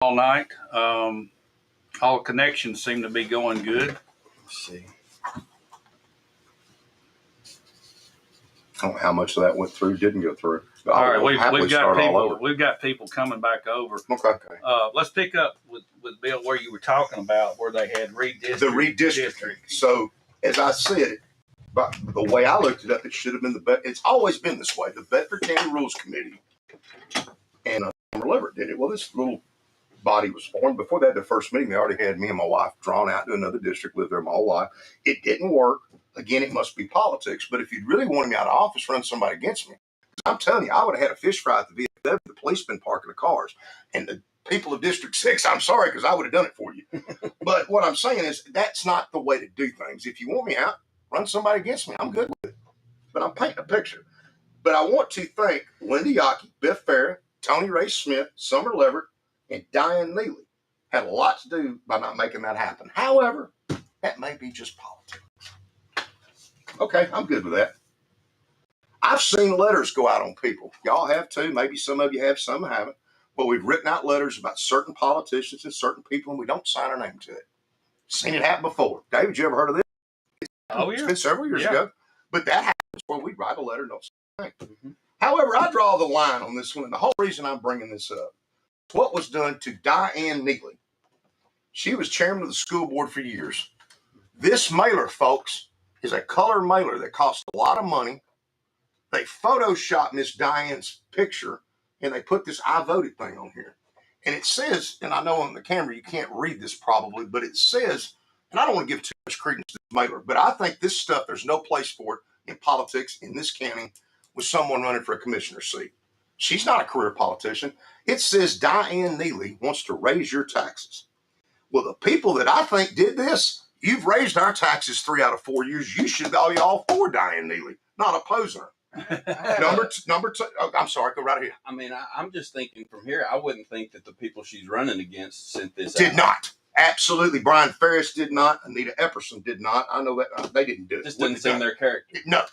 all night. All connections seem to be going good. Let's see. I don't know how much of that went through, didn't go through. All right, we've got people. We've got people coming back over. Okay. Let's pick up with Bill where you were talking about where they had redistricting. The redistricting. So as I said, but the way I looked it up, it should have been it's always been this way. The Bedford County Rules Committee and Leverett did it. Well, this little body was formed. Before they had their first meeting, they already had me and my wife drawn out to another district, lived there my whole life. It didn't work. Again, it must be politics. But if you'd really wanted me out of office, run somebody against me. I'm telling you, I would have had a fish fry at the VFW, the policemen parking the cars. And the people of District 6, I'm sorry, because I would have done it for you. But what I'm saying is that's not the way to do things. If you want me out, run somebody against me. I'm good with it. But I'm painting a picture. But I want to thank Linda Yockey, Biff Farah, Tony Ray Smith, Summer Leverett, and Diane Neely. Had a lot to do by not making that happen. However, that may be just politics. Okay, I'm good with that. I've seen letters go out on people. Y'all have too. Maybe some of you have, some haven't. But we've written out letters about certain politicians and certain people, and we don't sign our name to it. Seen it happen before. David, you ever heard of this? Oh, yeah. It's been several years ago. But that happens when we write a letter and don't sign our name. Mm-hmm. However, I draw the line on this one, and the whole reason I'm bringing this up is what was done to Diane Neely. She was chairman of the school board for years. This mailer, folks, is a color mailer that costs a lot of money. They photoshopped Miss Diane's picture, and they put this I voted thing on here. And it says, and I know on the camera you can't read this probably, but it says, and I don't want to give too much credence to this mailer, but I think this stuff, there's no place for it in politics in this county with someone running for a commissioner seat. She's not a career politician. It says Diane Neely wants to raise your taxes. Well, the people that I think did this, you've raised our taxes 3 out of 4 years. You should be all for Diane Neely, not opposing her. Number two. Oh, I'm sorry. Go right ahead. I mean, I'm just thinking from here. I wouldn't think that the people she's running against sent this. Did not. Absolutely. Brian Ferris did not. Anita Epperson did not. I know that they didn't do it. Just didn't seem their character. No.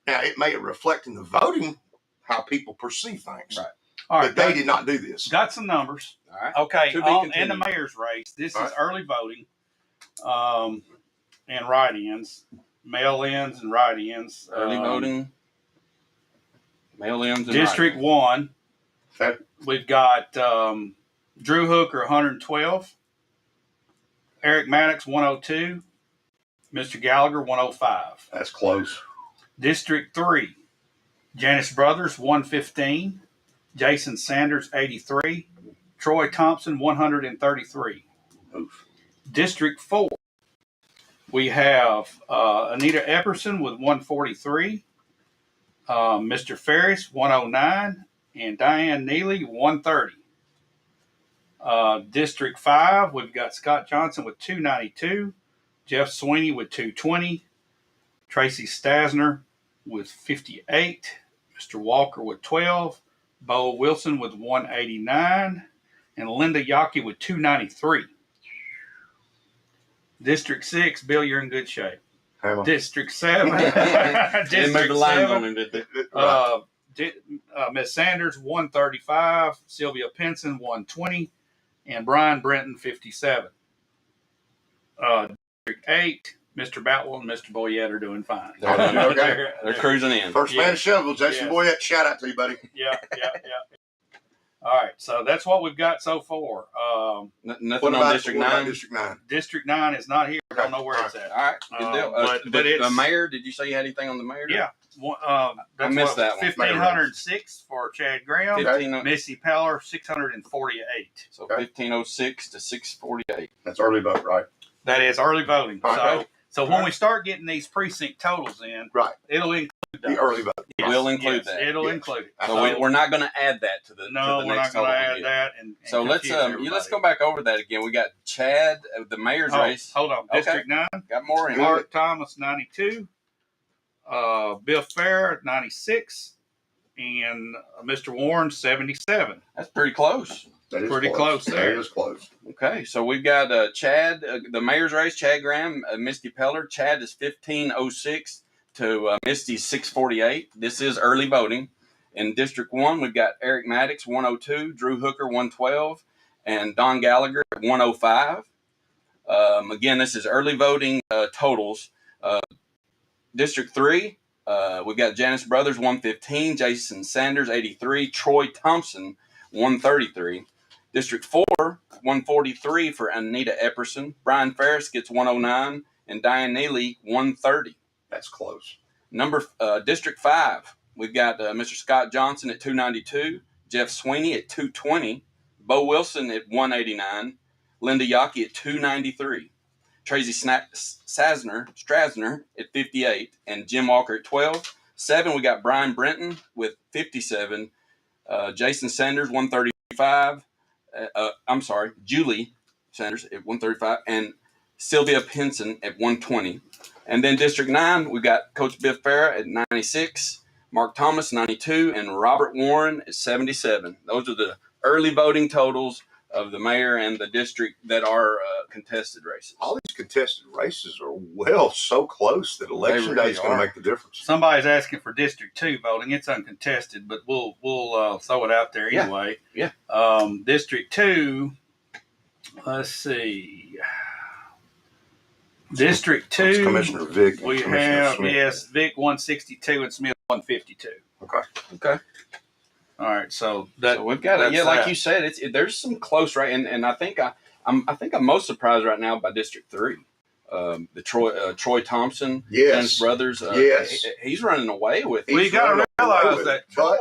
Now it may reflect in the voting how people perceive things. Right. All right. But they did not do this. Got some numbers. All right. Okay. In the mayor's race, this is early voting, and write-ins, mail-ins and write-ins. Early voting. Mail-ins and District 1, we've got Drew Hooker, 112, Eric Maddox, 102, Mr. Gallagher, 105. That's close. District 3, Janice Brothers, 115, Jason Sanders, 83, Troy Thompson, 133. Oof. District 4, we have Anita Epperson with 143, Mr. Ferris, 109, and Diane Neely, 130. District 5, we've got Scott Johnson with 292, Jeff Sweeney with 220, Tracy Stasner with 58, Mr. Walker with 12, Bo Wilson with 189, and Linda Yockey with 293. District 6, Bill, you're in good shape. District 7. District 7. Miss Sanders, 135. Sylvia Pinson, 120. And Brian Brenton, 57. District 8, Mr. Batwell and Mr. Boyette are doing fine. Okay. They're cruising in. First man of Shelbyville, Jason Boyette. Shout out to you, buddy. Yeah. All right, so that's what we've got so far. Nothing on District 9? District 9. District 9 is not here. I don't know where it's at. All right, good deal. But it's, the mayor, did you say you had anything on the mayor? Yeah. I missed that one. 1,506 for Chad Graham. 15, Missy Peller, 648. So 1506 to 648. That's early vote, right? That is early voting. Okay. So when we start getting these precinct totals in, right, it'll include those. The early vote. Yes. We'll include that. It'll include it. So we're not going to add that to the No, to the we're next not going to total add that. And so let's go back over that again. We got Chad, the mayor's race. Hold on. District 9. Got more in. Mark Thomas, 92. Bill Fair, 96. And Mr. Warren, 77. That's pretty close. That is pretty close there. That is close. Okay, so we've got Chad, the mayor's race, Chad Graham, Misty Peller. Chad is 1506 to Misty's 648. This is early voting. In District 1, we've got Eric Maddox, 102, Drew Hooker, 112, and Don Gallagher at 105. Again, this is early voting totals. District 3, we've got Janice Brothers 115, Jason Sanders 83, Troy Thompson 133. District 4, 143 for Anita Epperson. Brian Ferris gets 109, and Diane Neely 130. That's close. District 5, we've got Mr. Scott Johnson at 292, Jeff Sweeney at 220, Bo Wilson at 189, Linda Yockey at 293, Tracy Strasner at 58, and Jim Walker at 12. 7, we got Brian Brenton with 57, Jason Sanders 135. Julie Sanders at 135, and Sylvia Pinson at 120. And then District 9, we got Coach Biff Farah at 96, Mark Thomas 92, and Robert Warren at 77. Those are the early voting totals of the mayor and the district that are contested races. All these contested races are so close that election day is going to make the difference. Somebody's asking for District 2 voting. It's uncontested, but we'll throw it out there anyway. Yeah. District 2, let's see. District 2. That's Commissioner Vick. And we Commissioner have, Smith. yes, Vic 162 and Smith 152. Okay. All right, so we've got it. Yeah, like you said, there's some close, right? And I think I'm most surprised right now by District 3. The Troy Thompson, yes, brothers. Yes, he's running away with it. Well, you got to realize that Troy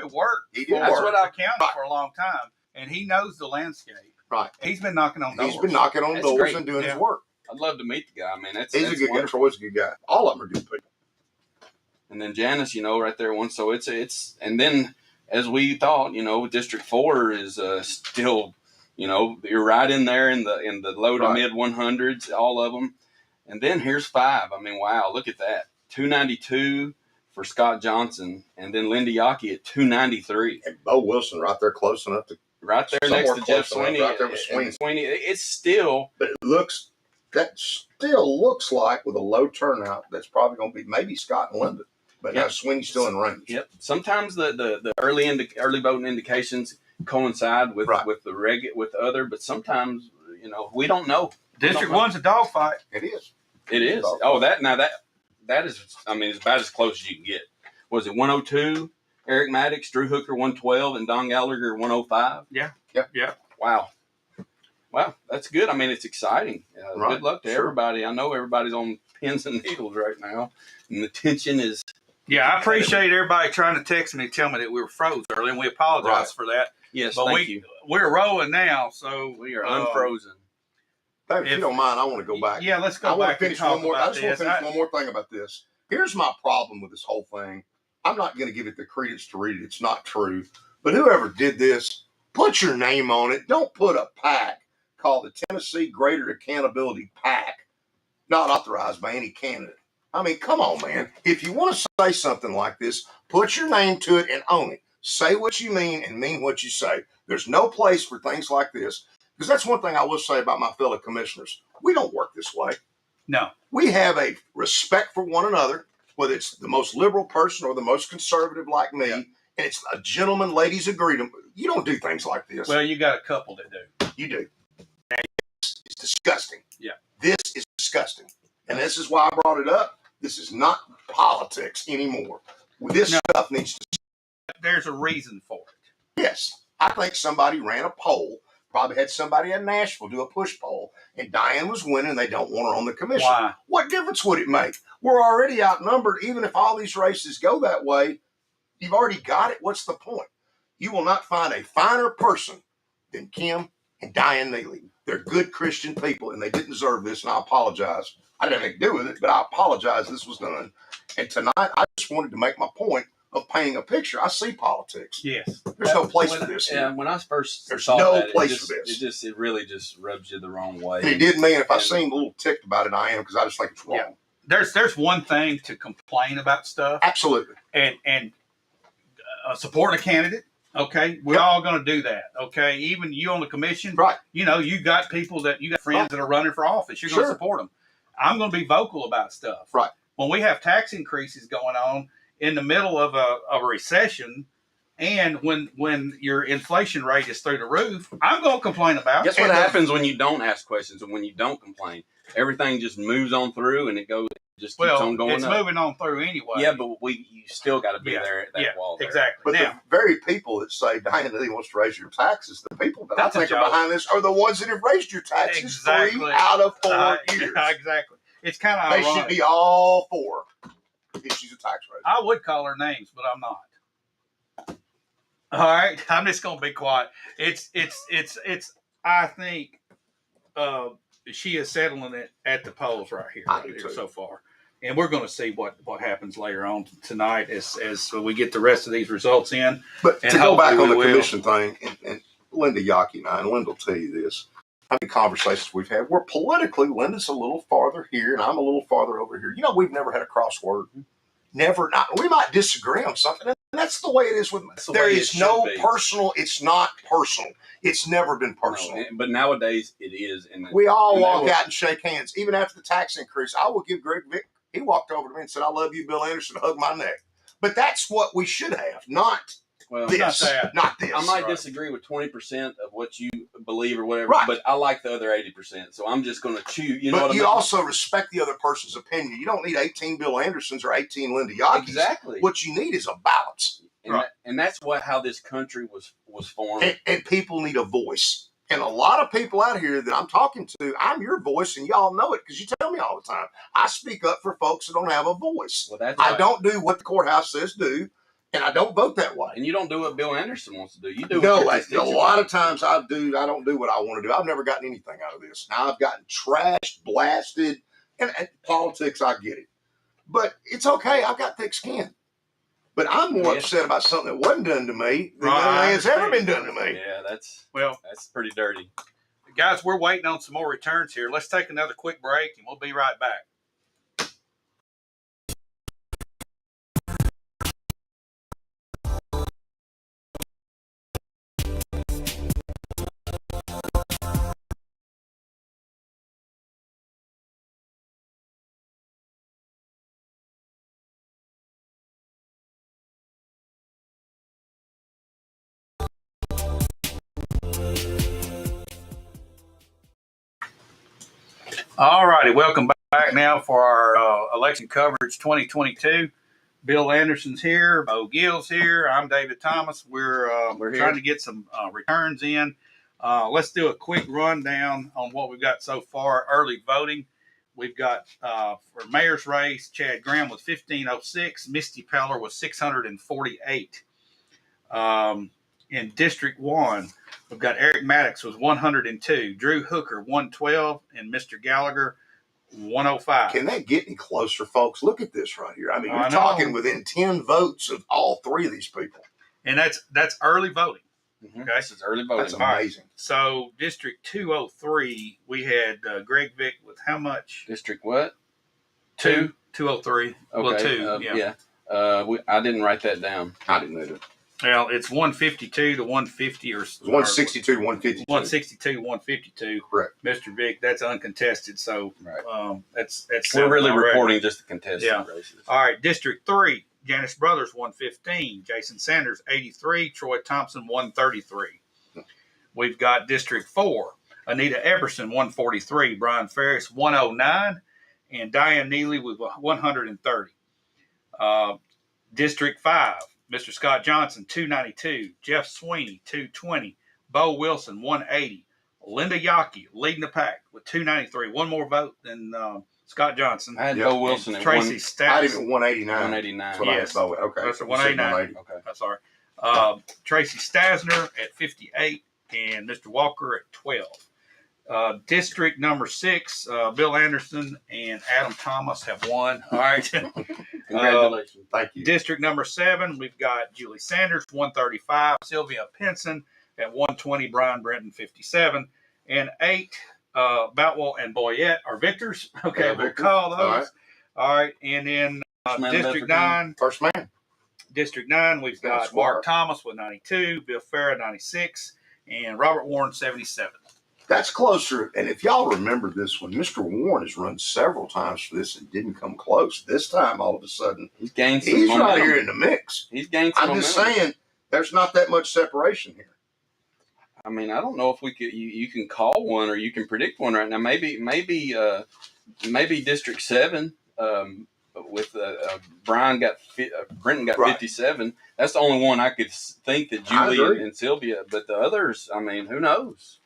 worked for the county for a long time, and he knows the landscape. Right. He's been knocking on doors. He's been knocking on doors great. And doing his work. I'd love to meet the guy. I mean, he's a good guy. Troy's a good guy. All of them are good people. And then Janice, right there, one. So it's and then as we thought, District 4 is still, you're right in there in the low to mid 100s, all of them. And then here's 5. I mean, wow, look at that. 292 for Scott Johnson, and then Linda Yockey at 293. And Bo Wilson right there close enough to right there next to Jeff Sweeney. Right there with Sweeney. It's still, but that still looks like with a low turnout, that's probably going to be maybe Scott and Linda. But now Sweeney's still in range. Yep. Sometimes the early voting indications coincide with with other, but sometimes we don't know. District 1's a dogfight. It is. It is. Oh, that is. I mean, it's about as close as you can get. Was it 102? Eric Maddox, Drew Hooker 112, and Don Gallagher 105. Yeah. Wow, that's good. I mean, it's exciting. Good luck to everybody. I know everybody's on pins and needles right now, and the tension is. Yeah, I appreciate everybody trying to text me and tell me that we were froze early, and we apologize for that. Yes, but thank you. We're rolling now, so we are unfrozen. If you don't mind, I want to go back. Yeah, let's go back and talk about this. I just want to finish one more thing about this. Here's my problem with this whole thing. I'm not going to give it the credence to read it. It's not true. But whoever did this, put your name on it. Don't put a PAC called the Tennessee Greater Accountability PAC, not authorized by any candidate. I mean, come on, man. If you want to say something like this, put your name to it and own it. Say what you mean and mean what you say. There's no place for things like this. Because that's one thing I will say about my fellow commissioners. We don't work this way. No. We have a respect for one another, whether it's the most liberal person or the most conservative like me, and it's a gentleman, ladies agreement. You don't do things like this. Well, you got a couple that do. You do. It's disgusting. Yeah. This is disgusting. And this is why I brought it up. This is not politics anymore. This stuff needs to. There's a reason for it. Yes. I think somebody ran a poll, probably had somebody in Nashville do a push poll, and Diane was winning, and they don't want her on the commission. Why? What difference would it make? We're already outnumbered. Even if all these races go that way, you've already got it. What's the point? You will not find a finer person than Kim and Diane Neely. They're good Christian people, and they didn't deserve this, and I apologize. I didn't have anything to do with it, but I apologize this was done. And tonight, I just wanted to make my point of painting a picture. I see politics. Yes. There's no place for this. Yeah, when I first There's saw no that, place for this. It really just rubs you the wrong way. And it did me, and if I seem a little ticked about it, I am, because I just think it's wrong. Yeah. There's one thing to complain about stuff. Absolutely. And supporting a candidate. Okay, we're all going to do that. Okay, even you on the commission, right? You got people that you got friends that are running for office. You're going to support them. I'm going to be vocal about stuff. Right. When we have tax increases going on in the middle of a recession, And when your inflation rate is through the roof, I'm going to complain about. Guess what happens when you don't ask questions and when you don't complain? Everything just moves on through and it just keeps on going it's up. moving on through anyway. Yeah, but you still got to be there at that wall there. Exactly. But now, the very people that say Diana Lee wants to raise your taxes, the people that I That's a think are joke. behind this are the ones that have raised your taxes Exactly. 3 out of 4 years. Exactly. It's kind of They ironic. should be all for issues of tax raise. I would call her names, but I'm not. All right, I'm just gonna be quiet. It's. I think she is settling it at the polls right here so far, and we're going to see what happens later on tonight as we get the rest of these results in. But to go back on the commission thing, and Linda Yockey and I, and Linda will tell you this. How many conversations we've had? We're politically, Linda's a little farther here, and I'm a little farther over here. You know, we've never had a crossword. Never. Not. We might disagree on something, and that's the way it is with me. There is no personal. It's not personal. It's never been personal. No, but nowadays it is. We all walk out and shake hands. Even after the tax increase, I will give Greg Vick. He walked over to me and said, "I love you, Bill Anderson." Hugged my neck. But that's what we should have, not this. Not this. I might disagree with 20% of what you believe or whatever, but I like the other 80%. So I'm just going to choose. But you also respect the other person's opinion. You don't need 18 Bill Andersons or 18 Linda Yockeys. Exactly. What you need is a balance. And that's how this country was formed. And people need a voice. And a lot of people out here that I'm talking to, I'm your voice, and y'all know it because you tell me all the time. I speak up for folks that don't have a voice. Well, that's I don't do what the courthouse says do, and I don't vote that way. And you don't do what Bill Anderson wants to do. You do. No, a lot of times I don't do what I want to do. I've never gotten anything out of this. Now I've gotten trashed, blasted, and politics, I get it. But it's okay. I've got thick skin. But I'm more upset about something that wasn't done to me than has ever been done to me. Yeah, that's pretty dirty. Guys, we're waiting on some more returns here. Let's take another quick break, and we'll be right back. All righty, welcome back now for our election coverage 2022. Bill Anderson's here, Bo Gill's here, I'm David Thomas. We're trying to get some returns in. Let's do a quick rundown on what we've got so far. Early voting, we've got for mayor's race, Chad Graham with 1506, Misty Peller with 648. In District 1, we've got Eric Maddox with 102, Drew Hooker 112, and Mr. Gallagher 105. Can that get any closer, folks? Look at this right here. I mean, you're talking within 10 votes of all 3 of these people. And that's early voting. Mm-hmm. Okay, this is early voting. That's amazing. Right. So District 203, we had Greg Vick with how much? District what? 203. Okay. Well, 2, yeah. I didn't write that down. I didn't either. Well, it's 152 to 150 or 162 to 152. 162 to 152. Correct. Mr. Vick, that's uncontested. So that's we're really reporting just the contested races. All right, District 3, Janice Brothers 115, Jason Sanders 83, Troy Thompson 133. We've got District 4, Anita Eberson 143, Brian Ferris 109, and Diane Neely with 130. District 5. Mr. Scott Johnson, 292. Jeff Sweeney, 220. Bo Wilson, 180. Linda Yockey leading the pack with 293. One more vote than Scott Johnson. I had Bo Wilson and Tracy Stats. I had him at 189. 189. Yes. Okay. That's 189. Okay. I'm sorry. Tracy Stasner at 58 and Mr. Walker at 12. District number 6, Bill Anderson and Adam Thomas have won. All right. Congratulations. Thank you. District number 7, we've got Julie Sanders, 135, Sylvia Pinson at 120, Brian Brenton, 57, and 8, Boutwell and Boyette are victors. Okay, we'll call those. All right. And then District 9. First man. District 9, we've got Mark Thomas with 92, Bill Farrah, 96, and Robert Warren, 77. That's closer. And if y'all remember this one, Mr. Warren has run several times for this and didn't come close. This time, all of a sudden, he's right here in the mix. He's gained some I'm just saying, There's not that much separation here. I mean, I don't know if we could. You can call one or you can predict one right now. Maybe District 7. With Brian Brenton got 57. That's the only one I could think that Julie and Sylvia. But the others, I mean, who knows?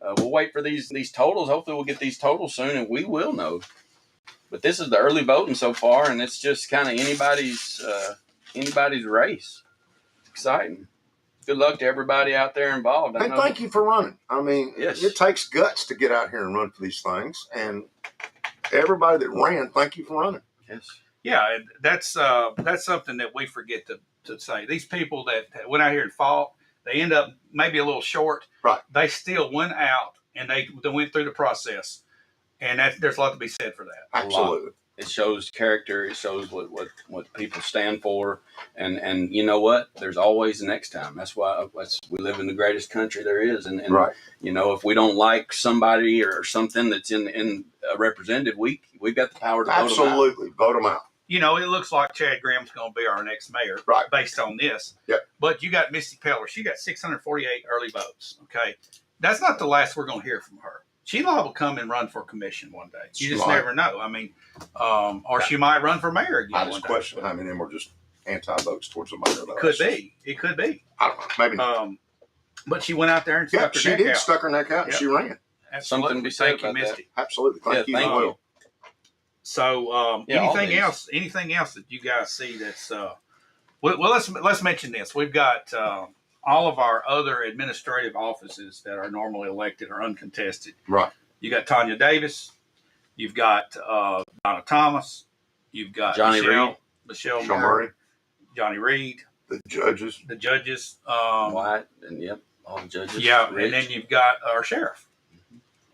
We'll wait for these totals. Hopefully, we'll get these totals soon, and we will know. But this is the early voting so far, and it's just kind of anybody's race. It's exciting. Good luck to everybody out there involved. And thank you for running. I mean, it takes guts to get out here and run for these things. And everybody that ran, thank you for running. Yes. Yeah, and that's something that we forget to say. These people that went out here and fought, they end up maybe a little short. Right. They still went out and they went through the process, and there's a lot to be said for that. Absolutely. It shows character. It shows what people stand for, and you know what? There's always the next time. That's why we live in the greatest country there is, and right. You know, if we don't like somebody or something that's in a representative, we've got the power to absolutely vote them out. You know, it looks like Chad Graham's going to be our next mayor, right? Based on this. Yep. But you got Misty Peller. She got 648 early votes. Okay, that's not the last we're going to hear from her. She will come and run for commission one day. You just never know. I mean, or she might run for mayor again. I just question how many of them were just anti-votes towards the mayor. It could be. It could be. I don't know. Maybe. But she went out there and stuck her neck out. She did stuck her neck out, and she ran. Something to be said about Misty. That. Absolutely. Thank you. Thank you. So, anything else that you guys see that's well, let's mention this. We've got all of our other administrative offices that are normally elected are uncontested. Right. You got Tanya Davis. You've got Donna Thomas. You've got Michelle Murray. Johnny Reed. The judges. White, and all the judges. Yeah, Rich. And then you've got our sheriff.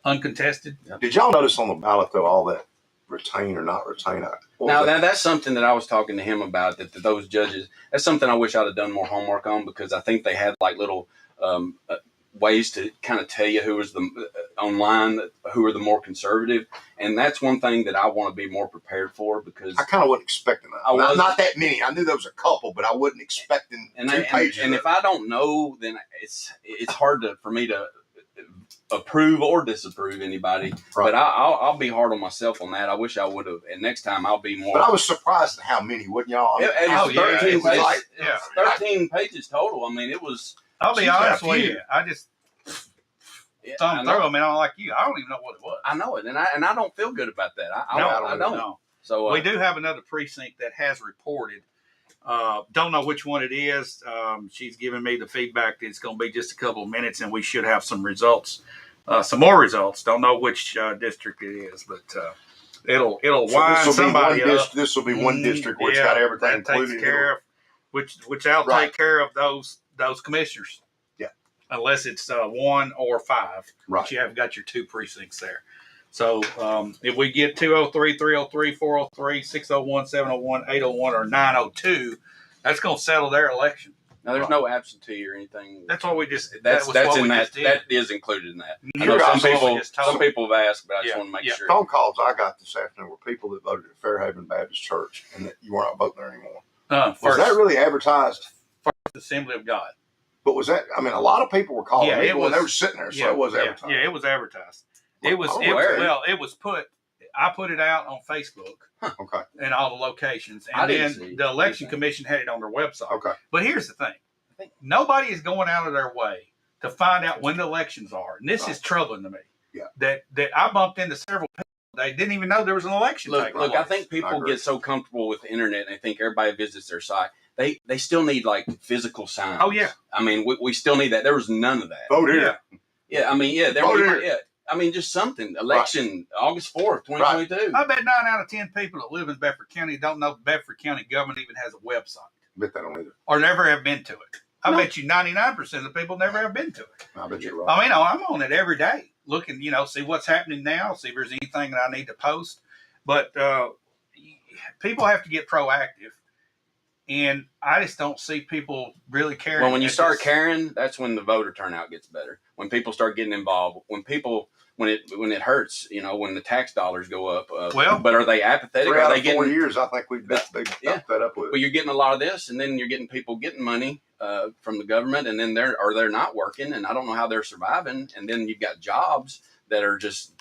Uncontested. Yep. Did y'all notice on the ballot, though, all that retain or not retain? Now, that's something that I was talking to him about, that those judges, that's something I wish I'd have done more homework on, because I think they had like little ways to kind of tell you who was online, who are the more conservative. And that's one thing that I want to be more prepared for, because I kind of wasn't expecting that. Not that many. I knew there was a couple, but I wasn't expecting 2 pages. And if I don't know, then it's hard for me to approve or disapprove anybody. Right. But I'll be hard on myself on that. I wish I would have. And next time I'll be more. But I was surprised at how many, wasn't y'all? 13 pages total. I mean, it was. I'll be honest with you. I just thumbed through them, and I'm like you. I don't even know what it was. I know it, and I don't feel good about that. I don't. No. So we do have another precinct that has reported. Don't know which one it is. She's giving me the feedback that it's going to be just a couple of minutes, and we should have some results, some more results. Don't know which district it is, but it'll wind somebody up. This will be one district where it's got everything included. Takes care of, which I'll take care of those commissioners. Yeah. Unless it's 1 or 5. Right. But you have got your 2 precincts there. So if we get 203, 303, 403, 601, 701, 801, or 902, that's going to settle their election. Now, there's no absentee or anything. That's what we just. That's in that. That is included in that. I know some people have asked, but I just want to make sure. Phone calls I got this afternoon were people that voted at Fairhaven Baptist Church, and that you weren't voting there anymore. Was that really advertised? First Assembly of God. But was that? I mean, a lot lot of calling me when they were sitting there, so it was advertised. Yeah, it was advertised. It was put. I put it out on Facebook. Okay. And all the locations, and then the election commission had it on their website. Okay. But here's the thing: nobody is going out of their way to find out when the elections are, and this is troubling to me. Yeah. That I bumped into several people. They didn't even know there was an election. Look, I think people get so comfortable with the internet, and they think everybody visits their site. They still need like physical signs. Oh yeah. I mean, we still need that. There was none of that. Vote here. Yeah. I mean, there was. Yeah. I mean, just something. Election, August 4th, 2022. Right. I bet 9 out of 10 people that live in Bedford County don't know Bedford County government even has a website. I bet they don't either. Or never have been to it. I bet you 99% of the people never have been to it. I bet you're right. I mean, I'm on it every day, looking, see what's happening now, see if there's anything that I need to post. But people have to get proactive. And I just don't see people really caring. Well, when you start caring, that's when the voter turnout gets better. When people start getting involved, when it hurts, when the tax dollars go up. But are they apathetic? 3 out of 4 years, I think we've got that up with. Well, you're getting a lot of this, and then you're getting people getting money. from the government, and then they're not working, and I don't know how they're surviving. And then you've got jobs that are just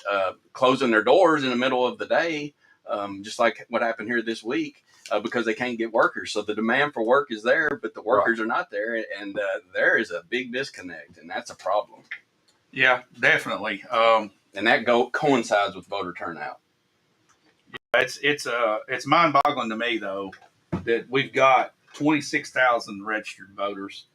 closing their doors in the middle of the day, just like what happened here this week, because they can't get workers. So the demand for work is there, but the workers are not there, and there is a big disconnect, and that's a problem. Yeah, definitely. And that coincides with voter turnout. It's mind-boggling to me though that we've got 26,000 registered voters,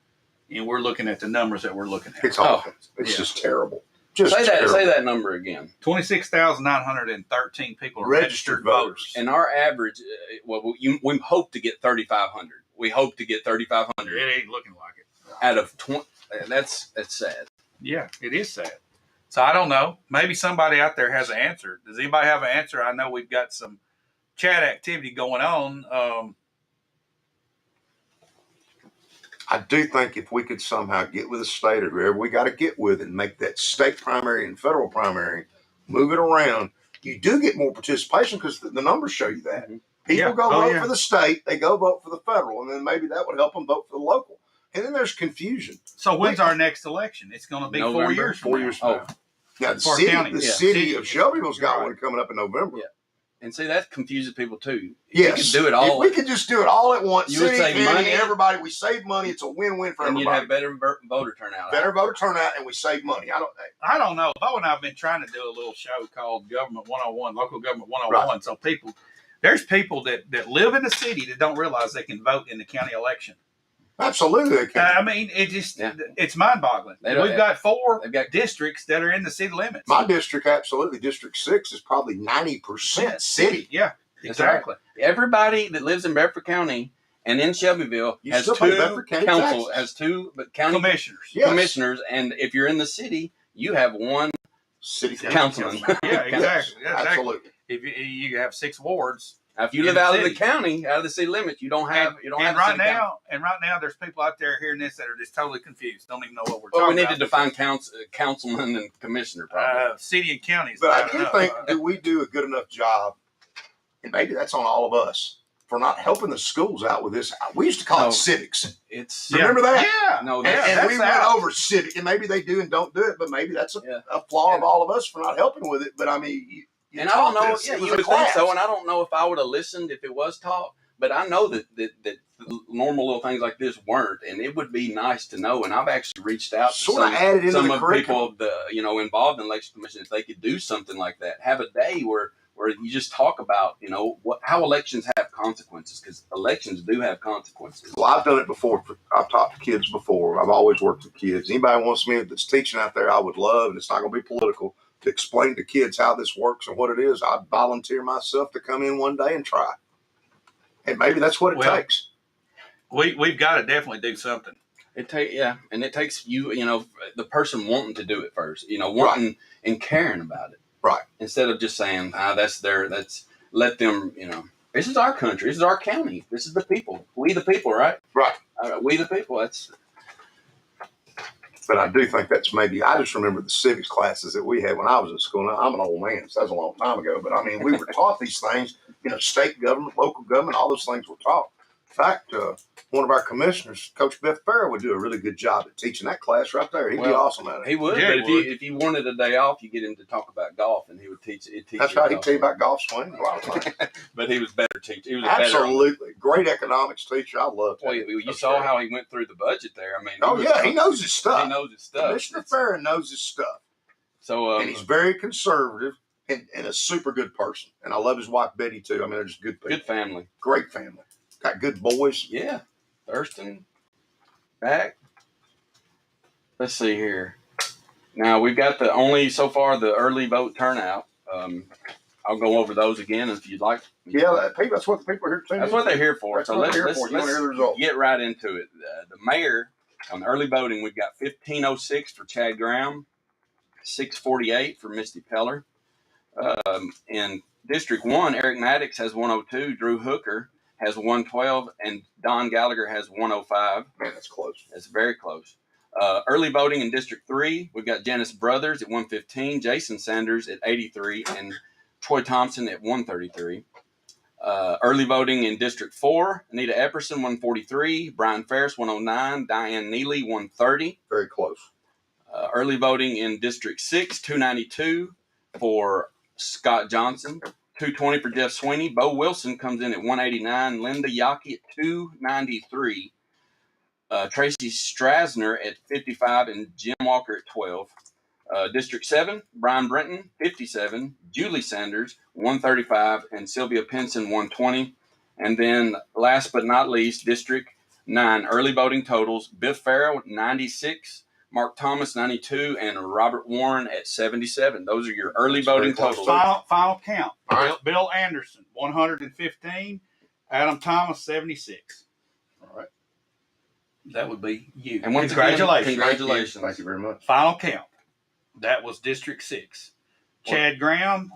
and we're looking at the numbers that we're looking at. It's awful. It's just terrible. Just say that number again. 26,913 people are registered voters. And our average, we hope to get 3,500. We hope to get 3,500. It ain't looking like it. Out of 20, that's sad. Yeah, it is sad. So I don't know. Maybe somebody out there has an answer. Does anybody have an answer? I know we've got some chat activity going on. I do think if we could somehow get with the state or whoever we got to get with and make that state primary and federal primary, move it around, you do get more participation because the numbers show you that. Mm-hmm. People go vote for the state, they go vote for the federal, and then maybe that would help them vote for the local. And then there's confusion. So when's our next election? It's going to be November, 4 years from 4 now. years from now. Yeah, the Yeah. city of Shelbyville's got one coming up in November. Yeah. And see, that confuses people too. Yes. You could do it all. If we could just do it all at once, you would city, save county, money. everybody, we save money. It's a win-win for and everybody. you'd have better voter turnout. Better voter turnout, and we save money. I don't know. Bo and I have been trying to do a little show called Government 101, Local Government 101. Right. So there's people that live in the city that don't realize they can vote in the county election. Absolutely, they can. I mean, it's mind-boggling. We've got four districts that are in the city limits. My district, absolutely. District 6 is probably 90% city. Yeah, exactly. Right. Everybody that lives in Bedford County and in Shelbyville has two county commissioners, and if you're in the city, you have one city councilman. Yeah, exactly. Absolutely. If you have 6 wards. Now, if you live out of the county, out of the city limits, you don't have. Right now, there's people out there hearing this that are just totally confused. Don't even know what we're talking about. We need to define councilman and commissioner. City and counties. But I do think that we do a good enough job, and maybe that's on all of us for not helping the schools out with this. We used to call it civics. Remember that? Yeah. No, and we went over civic, and maybe they do and don't do it, but maybe that's a flaw of all of us for not helping with it. But I mean. And I don't know. You would think so, and I don't know if I would have listened if it was taught. But I know that normal little things like this weren't, and it would be nice to know. And I've actually reached out to some of the people involved in election commission if they could do something like that. Have a day where you just talk about how elections have consequences, because elections do have consequences. Well, I've done it before. I've taught to kids before. I've always worked with kids. Anybody wants me that's teaching out there, I would love, and it's not going to be political, to explain to kids how this works and what it is. I'd volunteer myself to come in one day and try. And maybe that's what it takes. We've got to definitely do something. And it takes you, the person wanting to do it first, wanting and caring about it. Right. Instead of just saying, let them, this is our country, this is our county, this is the people. We the people, right? Right. We the people, But I do think that's maybe, I just remember the civics classes that we had when I was in school. Now, I'm an old man, so that was a long time ago. But I mean, we were taught these things, state government, local government, all those things were taught. In fact, one of our commissioners, Coach Beth Farrell, would do a really good job at teaching that class right there. He'd be awesome at it. He would, but if you wanted a day off, you get him to talk about golf, and he would teach. That's right. He'd tell you about golf swing. A lot of things. But he was better teacher. He was absolutely great economics teacher. I loved it. Well, you saw how he went through the budget there. I mean, he knows his stuff. He knows his stuff. Commissioner Farrell knows his stuff. So, and he's very conservative and a super good person. And I love his wife Betty too. I mean, they're just good people. Good family. Great family. Got good boys. Yeah. Thurston. Back. Let's see here. Now we've got the early vote turnout. I'll go over those again if you'd like. Yeah, that's what the people are here to. That's what they're here for. So let's hear the results. Get right into it. The mayor on early voting, we've got 1506 for Chad Graham, 648 for Misty Peller. In District 1, Eric Maddox has 102, Drew Hooker has 112, and Don Gallagher has 105. Man, that's close. That's very close. Early voting in District 3, we've got Janice Brothers at 115, Jason Sanders at 83, and Troy Thompson at 133. Early voting in District 4, Anita Epperson, 143, Brian Ferris, 109, Diane Neely, 130. Very close. Early voting in District 6, 292 for Scott Johnson, 220 for Jeff Sweeney. Bo Wilson comes in at 189, Linda Yockey at 293, Tracy Strasner at 55, and Jim Walker at 12. District 7, Brian Brenton, 57, Julie Sanders, 135, and Sylvia Pinson, 120. And then last but not least, District 9, early voting totals, Biff Farrow, 96, Mark Thomas, 92, and Robert Warren at 77. Those are your early voting totals. Final count. All right. Bill Anderson, 115, Adam Thomas, 76. All right. That would be you. And once congratulations. Again, congratulations. Thank you very much. Final count. That was District 6. Chad Graham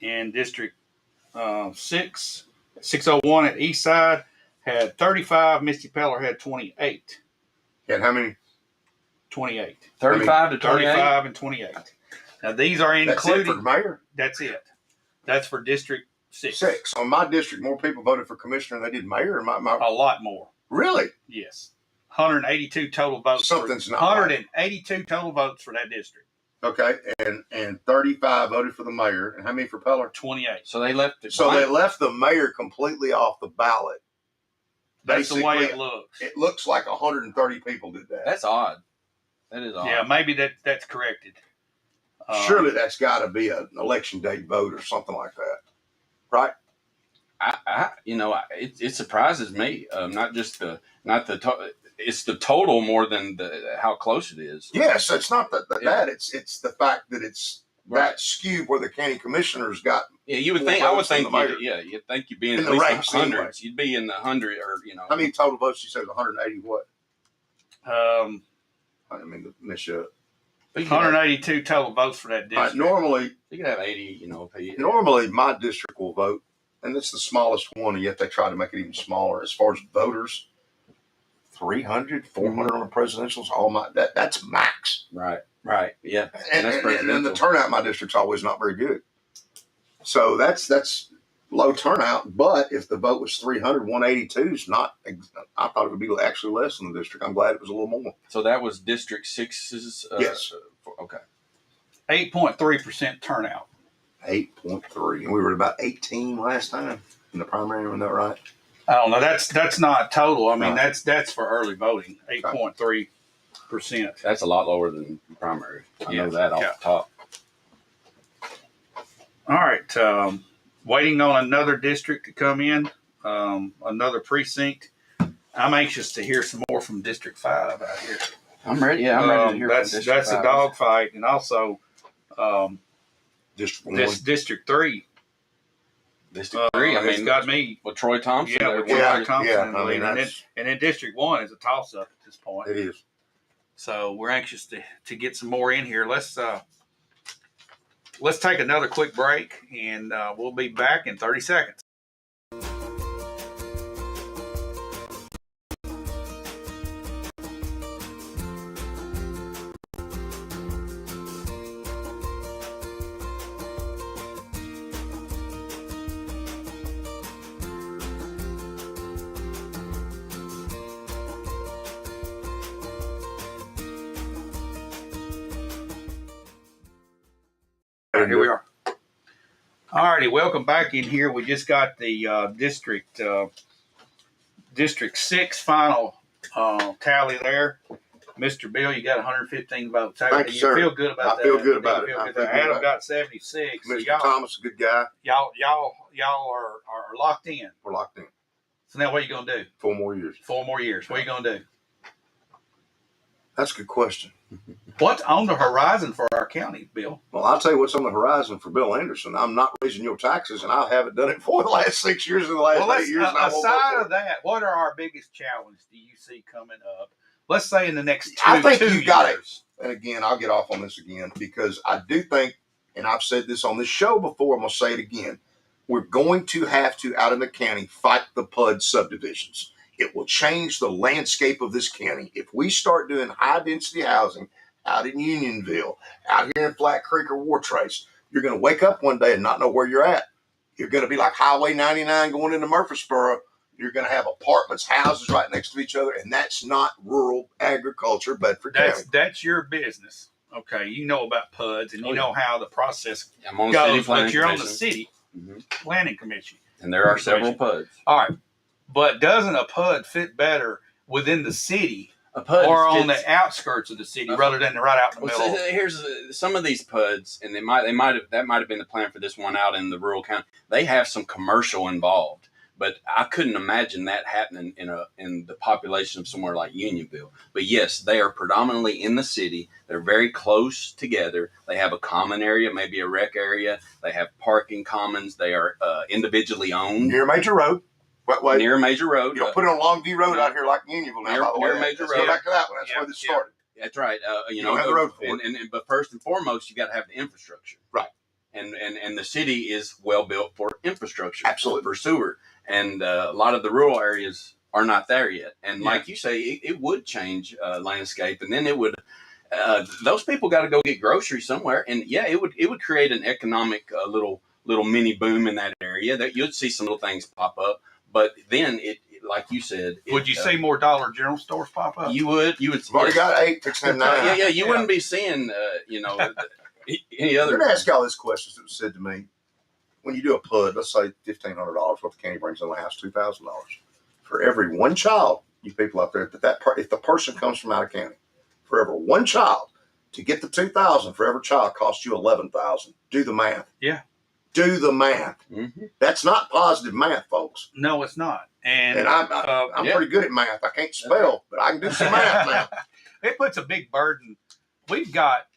in District 6, 601 at East Side had 35. Misty Peller had 28. And how many? 28. 35 to 28? 35 and 28. Now, these are including. That's it for mayor? That's it. That's for District 6. 6. On my district, more people voted for commissioner than they did mayor. A lot more. Really? Yes. 182 total votes. Something's not 182 right. Total votes for that district. Okay, and 35 voted for the mayor. And how many for Peller? 28. So they left it. So they left the mayor completely off the ballot. That's the way it looks. It looks like 130 people did that. That's odd. That is odd. Yeah, maybe that's corrected. Surely that's got to be an election day vote or something like that, right? It surprises me. It's the total more than how close it is. Yes, it's not that. It's the fact that it's that skewed where the county commissioners got. Yeah, you would think. I would think. You'd think you'd be in at least the hundreds. Anyway. You'd be in the 100, or How many total votes? You said 180. What? I didn't mean to miss you. 182 total votes for that district. Normally, you could have 80. Normally, my district will vote, and it's the smallest one, and yet they try to make it even smaller as far as voters. 300, 400 on the presidentials, that's max. Right, yeah. And the turnout in my district's always not very good. So that's low turnout, but if the vote was 300, 182 is not, I thought it would be actually less than the district. I'm glad it was a little more. So that was District 6's? Yes. Okay. 8.3% turnout. 8.3. And we were at about 18 last time in the primary, wasn't that right? I don't know. That's not total. I mean, that's for early voting. 8.3%. That's a lot lower than primary. I know that off the top. All right. Waiting on another district to come in, another precinct. I'm anxious to hear some more from District 5 out here. I'm ready. Yeah, I'm ready to hear from District 5. That's a dogfight, and also District 3. District 3. It's got me with Troy Thompson. Troy Thompson. Yeah, and then District 1 is a toss-up at this point. It is. So we're anxious to get some more in here. Let's take another quick break, and we'll be back in 30 seconds. Here we are. All righty, welcome back in here. We just got the District 6 final tally there. Mr. Bill, you got 115 votes. Thank you, sir. Feel good about that? I feel good about it. Adam got 76. Mr. Thomas, a good guy. Y'all are locked in. We're locked in. So now what are you going to do? 4 more years. 4 more years. What are you going to do? That's a good question. What's on the horizon for our county, Bill? Well, I'll tell you what's on the horizon for Bill Anderson. I'm not raising your taxes, and I haven't done it for the last 6 years and the last 8 years. Aside of that, what are our biggest challenges do you see coming up? Let's say in the next 2 I think years. you got it. And again, I'll get off on this again because I do think, and I've said this on this show before, I'm going to say it again. We're going to have to, out in the county, fight the PUD subdivisions. It will change the landscape of this county. If we start doing high-density housing out in Unionville, out here in Flat Creek or War Trace, you're going to wake up one day and not know where you're at. You're going to be like Highway 99 going into Murfreesboro. You're going to have apartments, houses right next to each other, and that's not rural agriculture, Bedford County. That's your business. Okay, you know about PUDs, and you know how the process I'm on goes, city planning but you're on commission. the city planning commission. And there are several PUDs. All right, but doesn't a PUD fit better within the city A PUD or on fits- the outskirts of the city rather than right out in the Well, middle? so here's some of these PUDs, and that might have been the plan for this one out in the rural county. They have some commercial involved, but I couldn't imagine that happening in the population of somewhere like Unionville. But yes, they are predominantly in the city. They're very close together. They have a common area, maybe a rec area. They have parking commons. They are individually owned Near a major road. Wait. near a major road. You don't put it on Longview Road out here like Unionville now, by the way. near a major Let's road. go back to that one. That's where this started. That's right. You don't have the road for it. But first and foremost, you got to have the infrastructure. Right. And the city is well built for infrastructure. Absolutely. For sewer. And a lot of the rural areas are not there yet. And like you say, it would change landscape. And then it would, those people got to go get groceries somewhere. And yeah, it would create an economic little mini boom in that area. That you'd see some little things pop up. But then it like you said, Would you see more Dollar General stores pop up? You would. We've already got 8, 6, 7, 9. Yeah. You wouldn't be seeing, any other. I'm going to ask y'all this question that was said to me. When you do a PUD, let's say $1,500, what the county brings in the house, $2,000. For every one child, you people out there, if the person comes from out of county, for every one child, to get the $2,000 for every child costs you $11,000. Do the math. Yeah. Do the math. Mm-hmm. That's not positive math, folks. No, it's not. And I'm pretty good at math. I can't spell, but I can do some math now. It puts a big burden. We've got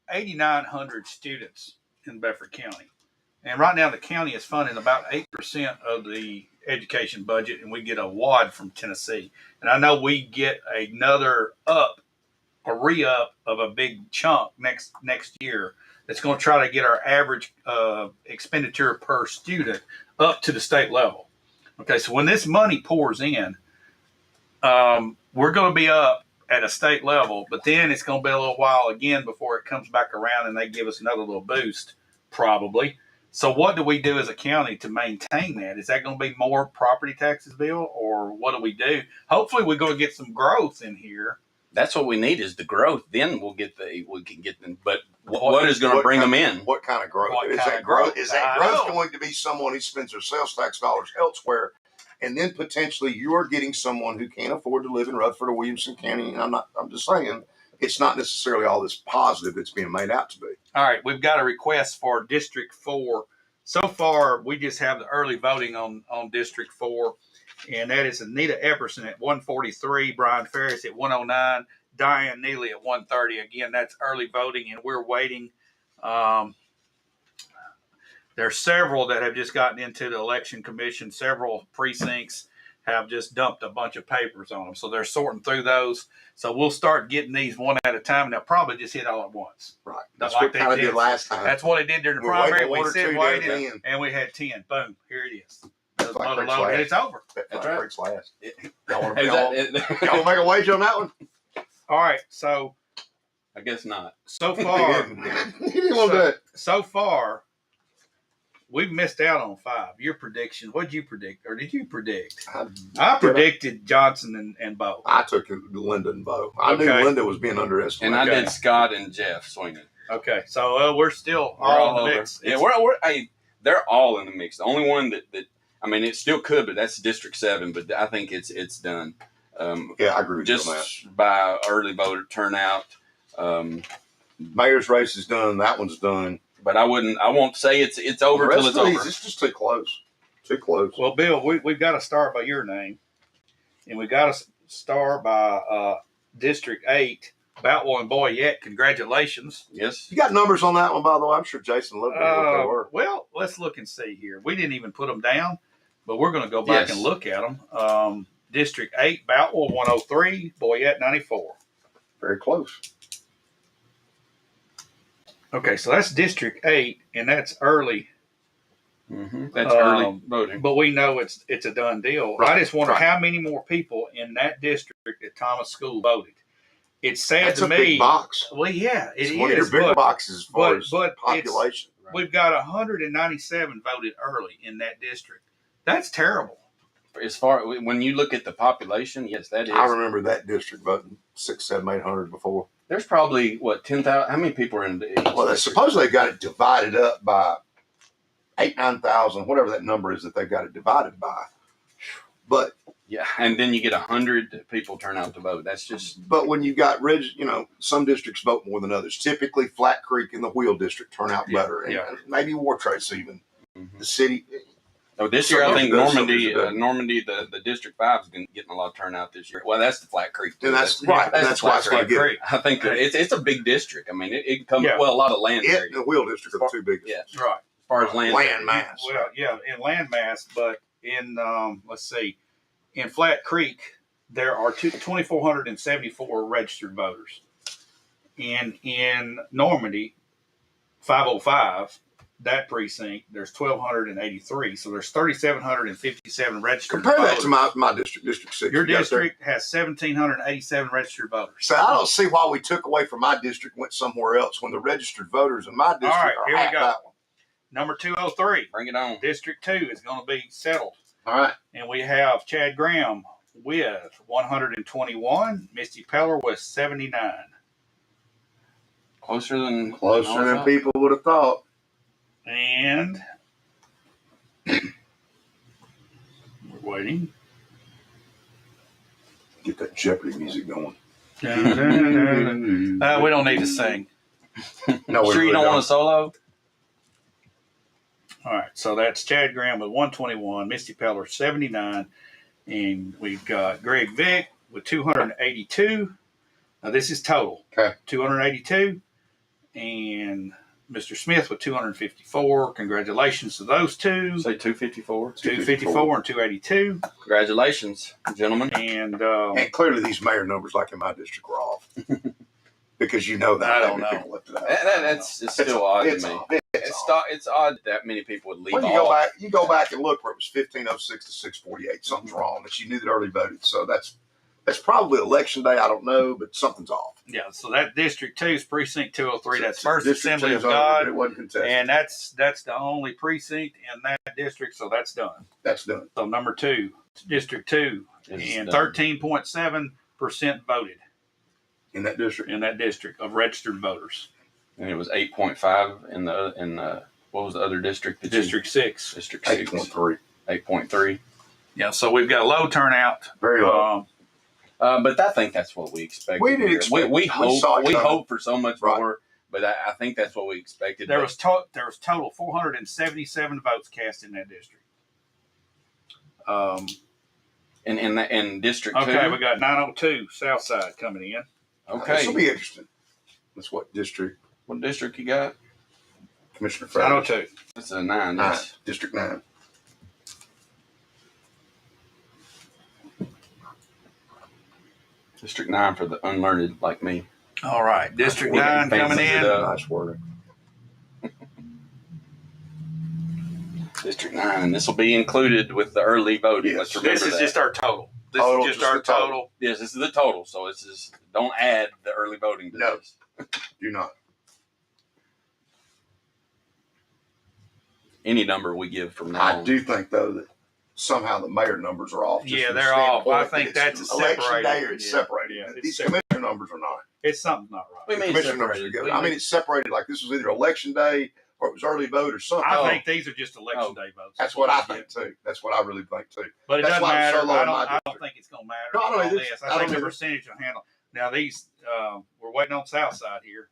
8,900 students in Bedford County. And right now the county is funding about 8% of the education budget, and we get a wad from Tennessee. And I know we get another re-up of a big chunk next year that's going to try to get our average expenditure per student up to the state level. Okay, so when this money pours in, we're going to be up at a state level, but then it's going to be a little while again before it comes back around and they give us another little boost, probably. So what do we do as a county to maintain that? Is that going to be more property taxes, Bill, or what do we do? Hopefully we're going to get some growth in here. That's what we need is the growth. Then we can get them. But what is going to bring them in? What kind of growth? What Is kind that of growth? growth? Is that I growth know. going to be someone who spends their sales tax dollars elsewhere, and then potentially you are getting someone who can't afford to live in Rutherford or Williamson County? And I'm just saying it's not necessarily all this positive that's being made out to be. All right, we've got a request for District 4. So far, we just have the early voting on District 4, and that is Anita Epperson at 143, Brian Ferris at 109, Diane Neely at 130. Again, that's early voting, and we're waiting. There's several that have just gotten into the election commission. Several precincts have just dumped a bunch of papers on them, so they're sorting through those. So we'll start getting these one at a time, and they'll probably just hit all at once. Right. That's That's like what we kind of did last time. That's what they did during the We're primary. waiting We one or sit two waited, days in. and we had 10. Boom, here it is. That's like Load, Rick's last. and it's over. That's right. Rick's last. Y'all want to make a wager on that one? All right, so I guess not. so far, He didn't want to do it. so far, we've missed out on 5. Your prediction, what did you predict, or did you predict? I predicted Johnson and Bo. I took Linda and Bo. I knew Okay. Linda was being underestimated. And I Okay. did Scott and Jeff swinging. Okay, so we're still We're all in the over. mix. Yeah, they're all in the mix. The only one that I mean, it still could, but that's District 7. But I think it's done. Yeah, I agree with you on that. Just by early voter turnout. Mayor's race is done. That one's done. But I won't say it's over The till rest it's of these, over. it's just too close. Too close. Well, Bill, we've got to start by your name, and we've got to start by District 8, Boutwell and Boyette. Congratulations. Yes. You got numbers on that one, by the way? I'm sure Jason looked at what they were. Well, let's look and see here. We didn't even put them down, but we're going to go back Yes. and look at them. District 8, Boutwell 103, Boyette 94. Very close. Okay, so that's District 8, and that's early, Mm-hmm. That's early voting. but we know it's a done deal. Right, I just wonder right. how many more people in that district at Thomas School voted. It's sad That's to a me. big box. Well, yeah, It's it one of your is, bigger but boxes as far as but population. we've got 197 voted early in that district. That's terrible. As far when you look at the population, yes, that is. I remember that district voting 600, 700, 800 before. There's probably what 10,000. How many people are in the? Well, they supposedly got it divided up by 9,000, whatever that number is that they got it divided by. But yeah, and then you get 100 people turn out to vote. That's just. But when you got some districts vote more than others. Typically, Flat Creek and the Wheel District turn out better, and maybe Wartrace even. The city. Oh, this year I think Normandy, the District 5 is getting a lot of turnout this year. Well, that's the Flat Creek. And that's right. That's why it's going to get. I think it's a big district. I mean, it comes a lot of land. It and the Wheel District are the two biggest. Yeah, right. As far as land mass. Well, yeah, in land mass, but in let's see, in Flat Creek there are 2,474 registered voters, and in Normandy, 505. That precinct, there's 1,283, so there's 3,757 registered Compare voters. that to my district, District 6. Your district has 1,787 registered voters. So I don't see why we took away from my district, went somewhere else when the registered voters in my district are here half we go. that one. Number 203. Bring it on. District 2 is going to be settled. All right. And we have Chad Graham with 121, Misty Peller with 79. Closer than people would have thought. And we're waiting. Get that Jeopardy music going. We don't need to sing. No, we sure you don't want a solo? All right, so that's Chad Graham with 121, Misty Peller 79, and we've got Greg Vick with 282. Now this is total. Okay. 282, and Mr. Smith with 254. Congratulations to those two. Say 254. 254 and 282. Congratulations, gentlemen. And clearly these mayor numbers, like in my district, were off. Because you know that. I don't know. It's still odd to me. It's odd that many people would leave off. You go back and look where it was 1506 to 648. Something's wrong. But you knew that early voted. So that's probably election day. I don't know, but something's off. Yeah, so that District 2 is Precinct 203. That's First District Assembly of over, God. it wasn't contested. And that's the only precinct in that district, so that's done. That's done. So number 2, District 2, and 13.7% voted. In that district Of registered voters. And it was 8.5 in the what was the other district? District 6. District 6. 8.3. 8.3. Yeah, so we've got low turnout. Very low. But I think that's what we expected. We did expect. We hope for so much more, but I think that's what we expected. There was total 477 votes cast in that district. In District 2. Okay, we got 902 Southside coming in. Okay, this will be interesting. That's what district? What district you got? Commissioner Farrell. 902. That's a 9. That's District 9. District 9 for the unlearned like me. All right, District 9 coming in. Nice word. District 9, and this will be included with the early voting. Yes. Let's remember This is just our total. This Total, is just just our the total. total. Yes, this is the total. So it's just don't add the early voting to No. this. Do not. Any number we give from now I on. do think though that somehow the mayor numbers are off. Yeah, they're off. I think that's a election separated. day or it's separated. Yeah, it's These separated. commissioner numbers are not. It's something's not right. We mean Commissioner numbers are separated. good. I mean, it's separated like this was either election day or it was early vote or something. I think these are just election day votes. That's what I think too. That's what I really think too. But it That's doesn't why it's matter. so low in my I don't district. think it's going to matter. No, I don't on either. this. I I think don't the either. percentage will handle. Now these, we're waiting on Southside here.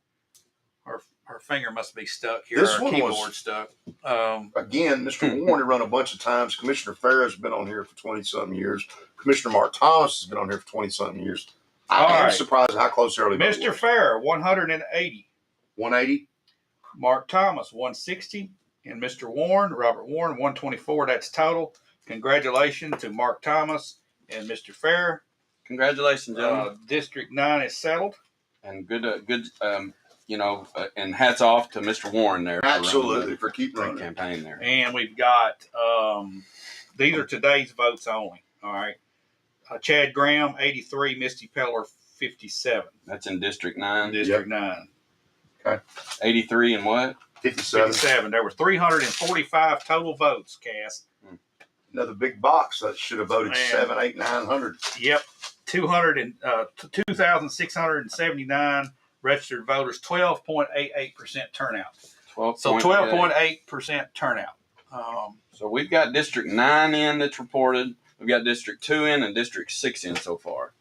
Her finger must be stuck here. This Her one keyboard was- stuck. Again, Mr. Warren had run a bunch of times. Commissioner Farrell's been on here for 20-something years. Commissioner Mark Thomas has been on here for 20-something years. I All am right. surprised how close the early vote Mr. was. Farrer, 180. 180. Mark Thomas, 160. And Mr. Warren, Robert Warren, 124. That's total. Congratulations to Mark Thomas and Mr. Farrer. Congratulations, gentlemen. District 9 is settled. And good, and hats off to Mr. Warren there. Absolutely, for keeping the running. campaign there. And we've got, these are today's votes only. All right. Chad Graham, 83. Misty Peller, 57. That's in District 9. District 9. Okay. 83 and what? 57. There were 345 total votes cast. Another big box that should have voted Man. 700, 800, 900. Yep, 2,679 registered voters, 12.88% turnout. 12.8% turnout. So we've got District 9 in that's reported. We've got District 2 in and District 6 in so far.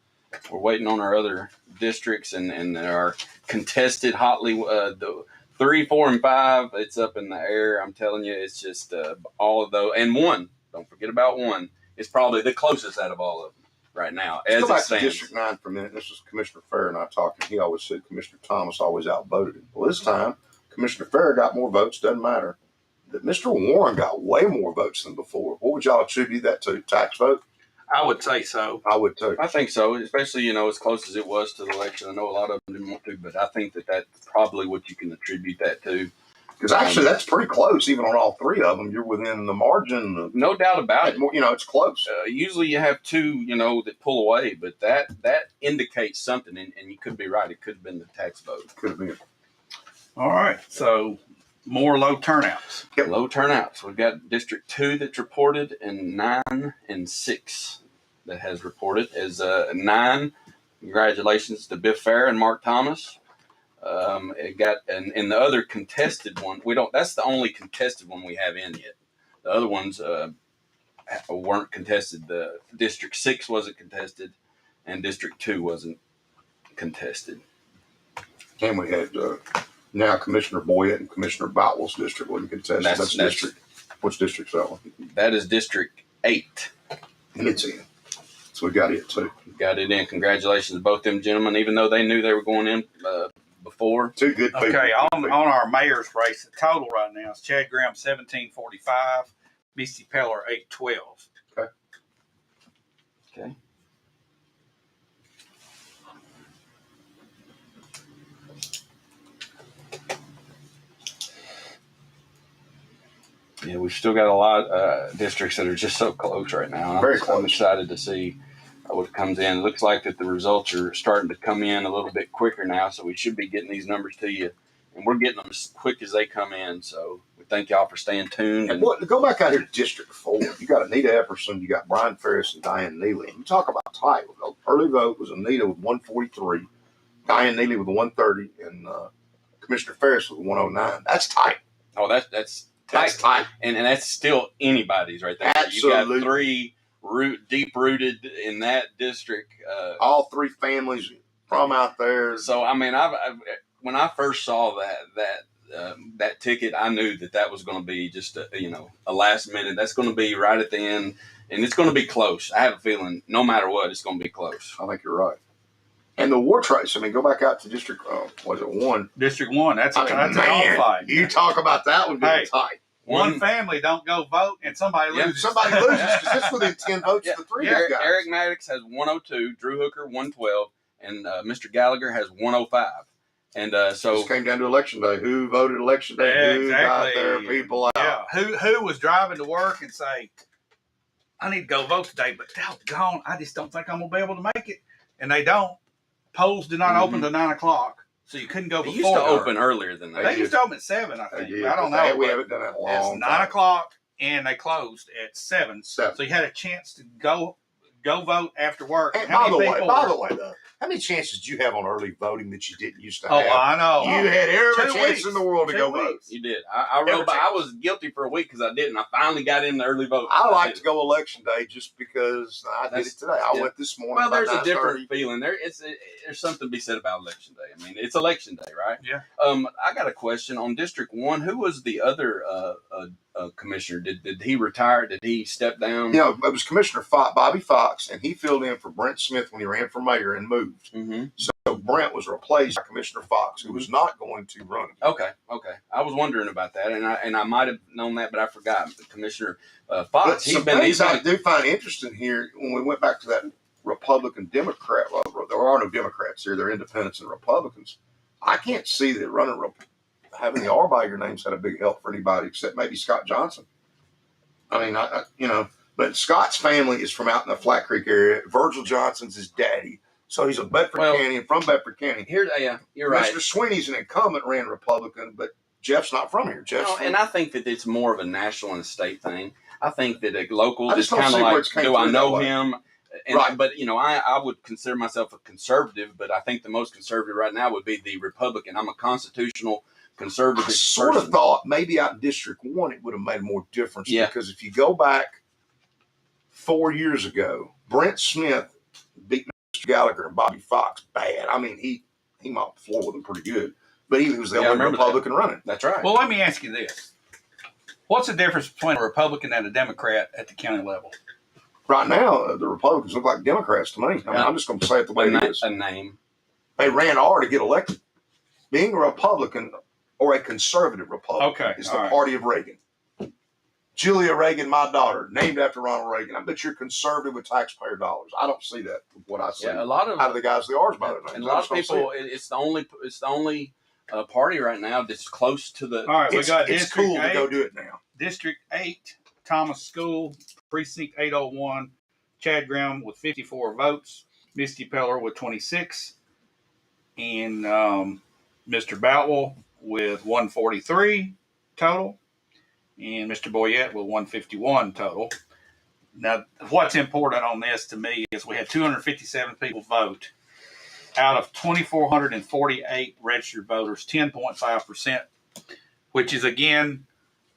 We're waiting on our other districts and our contested hotly. The 3, 4, and 5, it's up in the air. I'm telling you, it's just all of those. And 1, don't forget about 1. It's probably the closest out of all of them right now. Let's as go it back stands. to District 9 for a minute. This was Commissioner Fair and I talking. He always said Commissioner Thomas always outvoted him. Well, this time, Commissioner Fair got more votes. Doesn't matter. That Mr. Warren got way more votes than before. What would y'all attribute that to? Tax vote? I would say so. I would too. I think so, especially, as close as it was to the election. I know a lot of them didn't want to, but I think that's probably what you can attribute that to. Because actually, that's pretty close. Even on all 3 of them, you're within the margin. Of, No doubt about it. It's close. Usually you have 2, that pull away, but that indicates something, and you could be right. It could have been the tax vote. Could have been. All right, so more low turnouts. Low turnouts. We've got District 2 that's reported, and 9 and 6 that has reported. As 9, congratulations to Biff Fair and Mark Thomas. It got and the other contested one. That's the only contested one we have in yet. The other ones weren't contested. The District 6 wasn't contested, and District 2 wasn't contested. And we had now Commissioner Boyett and Commissioner Boutwell's district wasn't contested. That's district. Which district's that one? That is District 8. And it's in. So we got it too. Got it in. Congratulations to both them gentlemen, even though they knew they were going in before. 2 good people. Okay, on our mayor's race, the total right now is Chad Graham 1745, Misty Peller 812. Okay. Yeah, we've still got a lot of districts that are just so close right now. Very close. I'm excited to see what comes in. It looks like that the results are starting to come in a little bit quicker now, so we should be getting these numbers to you. And we're getting them as quick as they come in, so we thank y'all for staying tuned. And go back out here to District 4. You got Anita Epperson, you got Brian Ferris, and Diane Neely. And you talk about tight. Early vote was Anita with 143, Diane Neely with 130, and Commissioner Ferris with 109. That's tight. Oh, that's tight. That's tight. And that's still anybody's right there. Absolutely. You got 3 deep-rooted in that district. All 3 families from out there. So, I mean, when I first saw that ticket, I knew that was going to be just a last minute. That's going to be right at the end, and it's going to be close. I have a feeling, no matter what, it's going to be close. I think you're right. And the war trace. I mean, go back out to District 1? District 1. That's a dogfight. You talk about that one being tight. One family don't go vote, and somebody loses. Somebody loses because it's within 10 votes of the 3 guys. Eric Maddox has 102, Drew Hooker 112, and Mr. Gallagher has 105. And so this came down to election day. Who voted election day? Yeah, who got their people out? Yeah. Who was driving to work and say, I need to go vote today, but doggone, I just don't think I'm gonna be able to make it. And they don't. Polls did not open till 9 o'clock, so you couldn't go before. They used to open earlier than that. They used to open at 7, I think. I don't know. We haven't done that long. It's 9 o'clock, and they closed at 7. So you had a chance to go vote after work. And by the way, though, how many chances did you have on early voting that you didn't used to have? Oh, I know. You had every 2 chance weeks. in the world to go vote. You did. I was guilty for a week because I didn't. I finally got in the early vote. I like to go election day just because I did it today. I went this morning. Well, there's a different feeling. There's something to be said about election day. I mean, it's election day, right? Yeah. I got a question on District 1. Who was the other commissioner? Did he retire? Did he step down? Yeah, it was Commissioner Bobby Fox, and he filled in for Brent Smith when he ran for mayor and moved. Mm-hmm. So Brent was replaced by Commissioner Fox, who was not going to run. Okay. I was wondering about that, and I might have known that, but I forgot. Commissioner Fox. I do find interesting here when we went back to that Republican Democrat. Well, there are no Democrats here; they're independents and Republicans. I can't see that having the R by your name's had a big help for anybody except maybe Scott Johnson. I mean, but Scott's family is from out in the Flat Creek area. Virgil Johnson's his daddy. So he's a Bedford County and from Bedford County. You're right. Mr. Sweeney's an incumbent, ran Republican, but Jeff's not from here. Jeff's No, and I think that it's more of a national and state thing. I think that a local I is just don't kind of see where like, it's came do I through that know way. him? And, Right. But, I would consider myself a conservative, but I think the most conservative right now would be the Republican. I'm a constitutional conservative I sort person. of thought maybe out in District 1 it would have made more difference. Yeah. Because if you go back 4 years ago, Brent Smith beat Mr. Gallagher and Bobby Fox bad. I mean, he mopped the floor with them pretty good. But he was the only Republican running. That's right. Well, let me ask you this. What's the difference between a Republican and a Democrat at the county level? Right now, the Republicans look like Democrats to me. I mean, I'm just going to say it the way it is. A name. They ran hard to get elected. Being a Republican or a conservative Republican is the party of Reagan. Julia Reagan, my daughter, named after Ronald Reagan. I bet you're conservative with taxpayer dollars. I don't see that with what I see. Yeah, a lot of out of the guys that are by their names. And a lot of people, it's the only party right now that's close to the. All right, we got it's District cool 8, to go do it now. District 8, Thomas School, Precinct 801, Chad Graham with 54 votes, Misty Peller with 26, and Mr. Boutwell with 143 total, and Mr. Boyette with 151 total. Now, what's important on this to me is we had 257 people vote out of 2,448 registered voters, 10.5%, which is, again,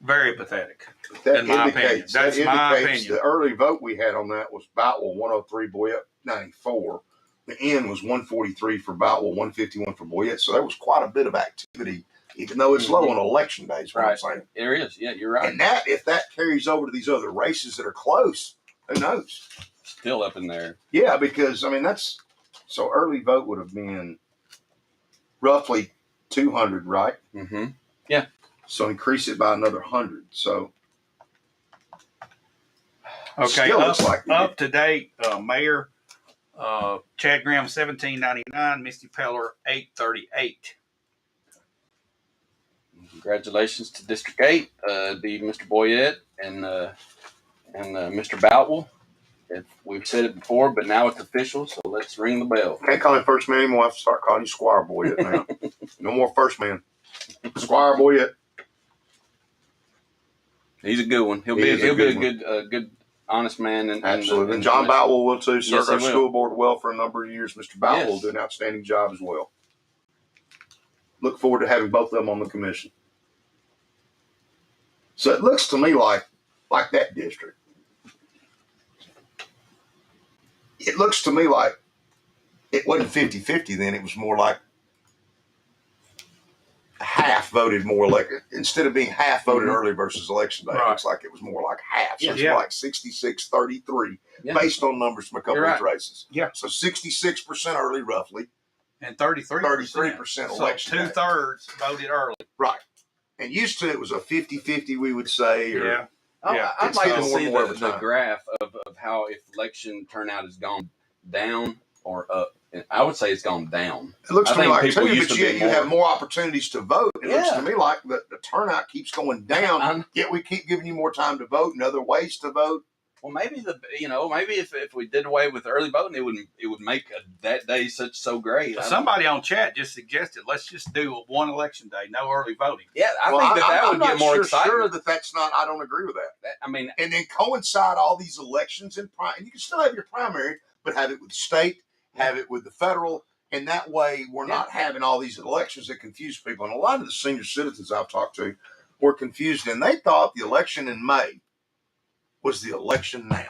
very pathetic. That in my opinion. That's my opinion. The early vote we had on that was Boutwell 103, Boyette 94. The end was 143 for Boutwell, 151 for Boyette. So there was quite a bit of activity, even though it's low on election days. What I'm saying. There is. Yeah, you're right. And if that carries over to these other races that are close, who knows? Still up in there. Yeah, because, I mean, so early vote would have been roughly 200, right? Mm-hmm. Yeah. So increase it by another 100. So. Okay, up to date, Mayor Chad Graham 1799, Misty Peller 838. Congratulations to District 8, be Mr. Boyette and Mr. Boutwell. We've said it before, but now it's official, so let's ring the bell. Can't call him first man anymore. I have to start calling you Squire Boyette now. No more first man. Squire Boyette. He's a good one. He'll be a good, honest man. Absolutely. And John Boutwell will too. Served our school board well for a number of years. Mr. Boutwell will do an outstanding job as well. Look forward to having both of them on the commission. So it looks to me like that district. It looks to me like it wasn't 50-50 then. It was more like half voted more elected. Instead of being half voted early versus election day, it looks like it was more like half. So it's more like 66-33 based on numbers from a couple of races. Yeah. So 66% early roughly. And 33% election day. 2/3 voted early. Right. And used to it was a 50-50, we would say. Or, I'd like to see the graph of how if election turnout has gone down or up. I would say it's gone down. It looks to me like too, but yet you have more opportunities to vote. It looks to me like the turnout keeps going down, yet we keep giving you more time to vote and other ways to vote. Well, maybe maybe if we did away with early voting, it would make that day so great. Somebody on chat just suggested let's just do one election day, no early voting. Yeah, I think that would get more exciting. Sure that's not. I don't agree with that. And then coincide all these elections and you can still have your primary, but have it with the state, have it with the federal, and that way we're not having all these elections that confuse people. And a lot of the senior citizens I've talked to were confused, and they thought the election in May was the election now.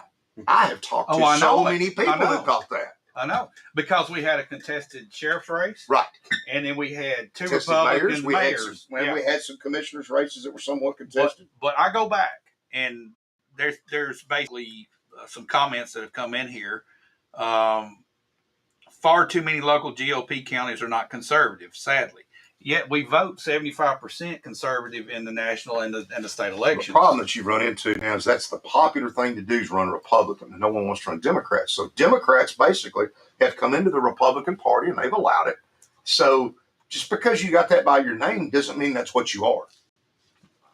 I have talked to so many people that thought that. I know. Because we had a contested sheriff's race. Right. And then we had two Republican mayors. We had some commissioners' races that were somewhat contested. But I go back, and there's basically some comments that have come in here. Far too many local GOP counties are not conservative, sadly. Yet we vote 75% conservative in the national and the state elections. The problem that you run into now is that's the popular thing to do is run Republican, and no one wants to run Democrats. So Democrats basically have come into the Republican Party, and they've allowed it. So just because you got that by your name doesn't mean that's what you are.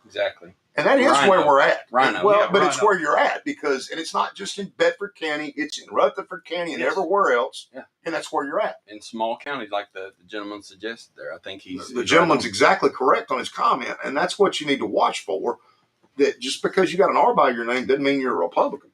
Exactly. And that is Rhino. where we're at. Rhino. Well, Yeah, but it's Rhino. where you're at because, and it's not just in Bedford County, it's in Rutherford County and Yes. everywhere else. Yeah. And that's where you're at. In small counties, like the gentleman suggested there, I think The gentleman's exactly correct on his comment. And that's what you need to watch for. That just because you got an R by your name doesn't mean you're a Republican.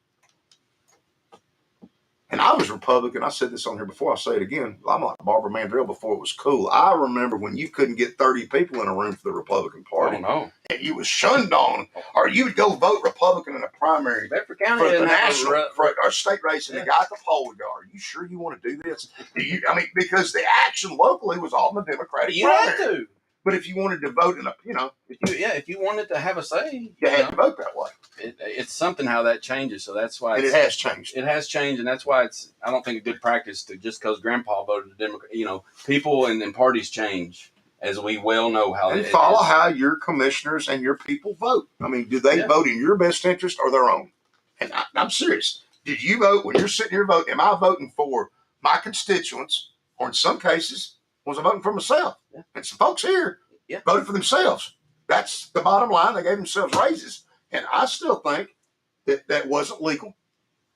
And I was Republican. I said this on here before. I'll say it again. I'm like Barbara Mandrell before it was cool. I remember when you couldn't get 30 people in a room for the Republican Party. Oh, no. And you was shunned on, or you would go vote Republican in a primary Bedford County for the didn't have national, for our state race, and the guy at the poll would go, "Are you sure you want to do this?" I mean, because the action locally was all in the Democratic You primary. had to. But if you wanted to vote in a, If you wanted to have a say, you had to vote that way. it's something how that changes. So that's why And it has changed. It has changed, and that's why I don't think a good practice to just because Grandpa voted Democrat. People and parties change, as we well know how. And it follow is. how your commissioners and your people vote. I mean, do they vote in your best interest or their own? And I'm serious. Did you vote when you're sitting here voting? Am I voting for my constituents, or in some cases, was I voting for myself? Yeah. And some folks here voted for themselves. That's the bottom line. They gave themselves raises. And I still think that that wasn't legal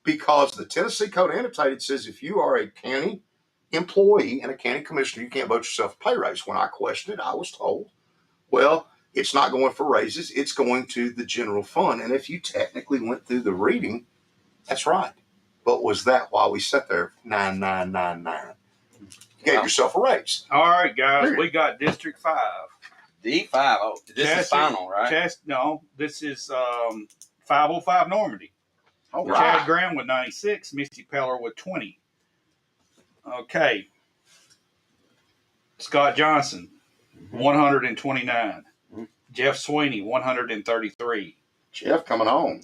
because the Tennessee Code Annotated says if you are a county employee and a county commissioner, you can't vote yourself a pay raise. When I questioned it, I was told, well, it's not going for raises. It's going to the general fund. And if you technically went through the reading, that's right. But was that why we sat there 9999? Gave yourself a raise. All right, guys, we got District 5. D5. Oh, this is final, right? No, this is 505 Normandy. All Chad right. Graham with 96, Misty Peller with 20. Okay. Scott Johnson, 129. Jeff Sweeney, 133. Jeff coming home.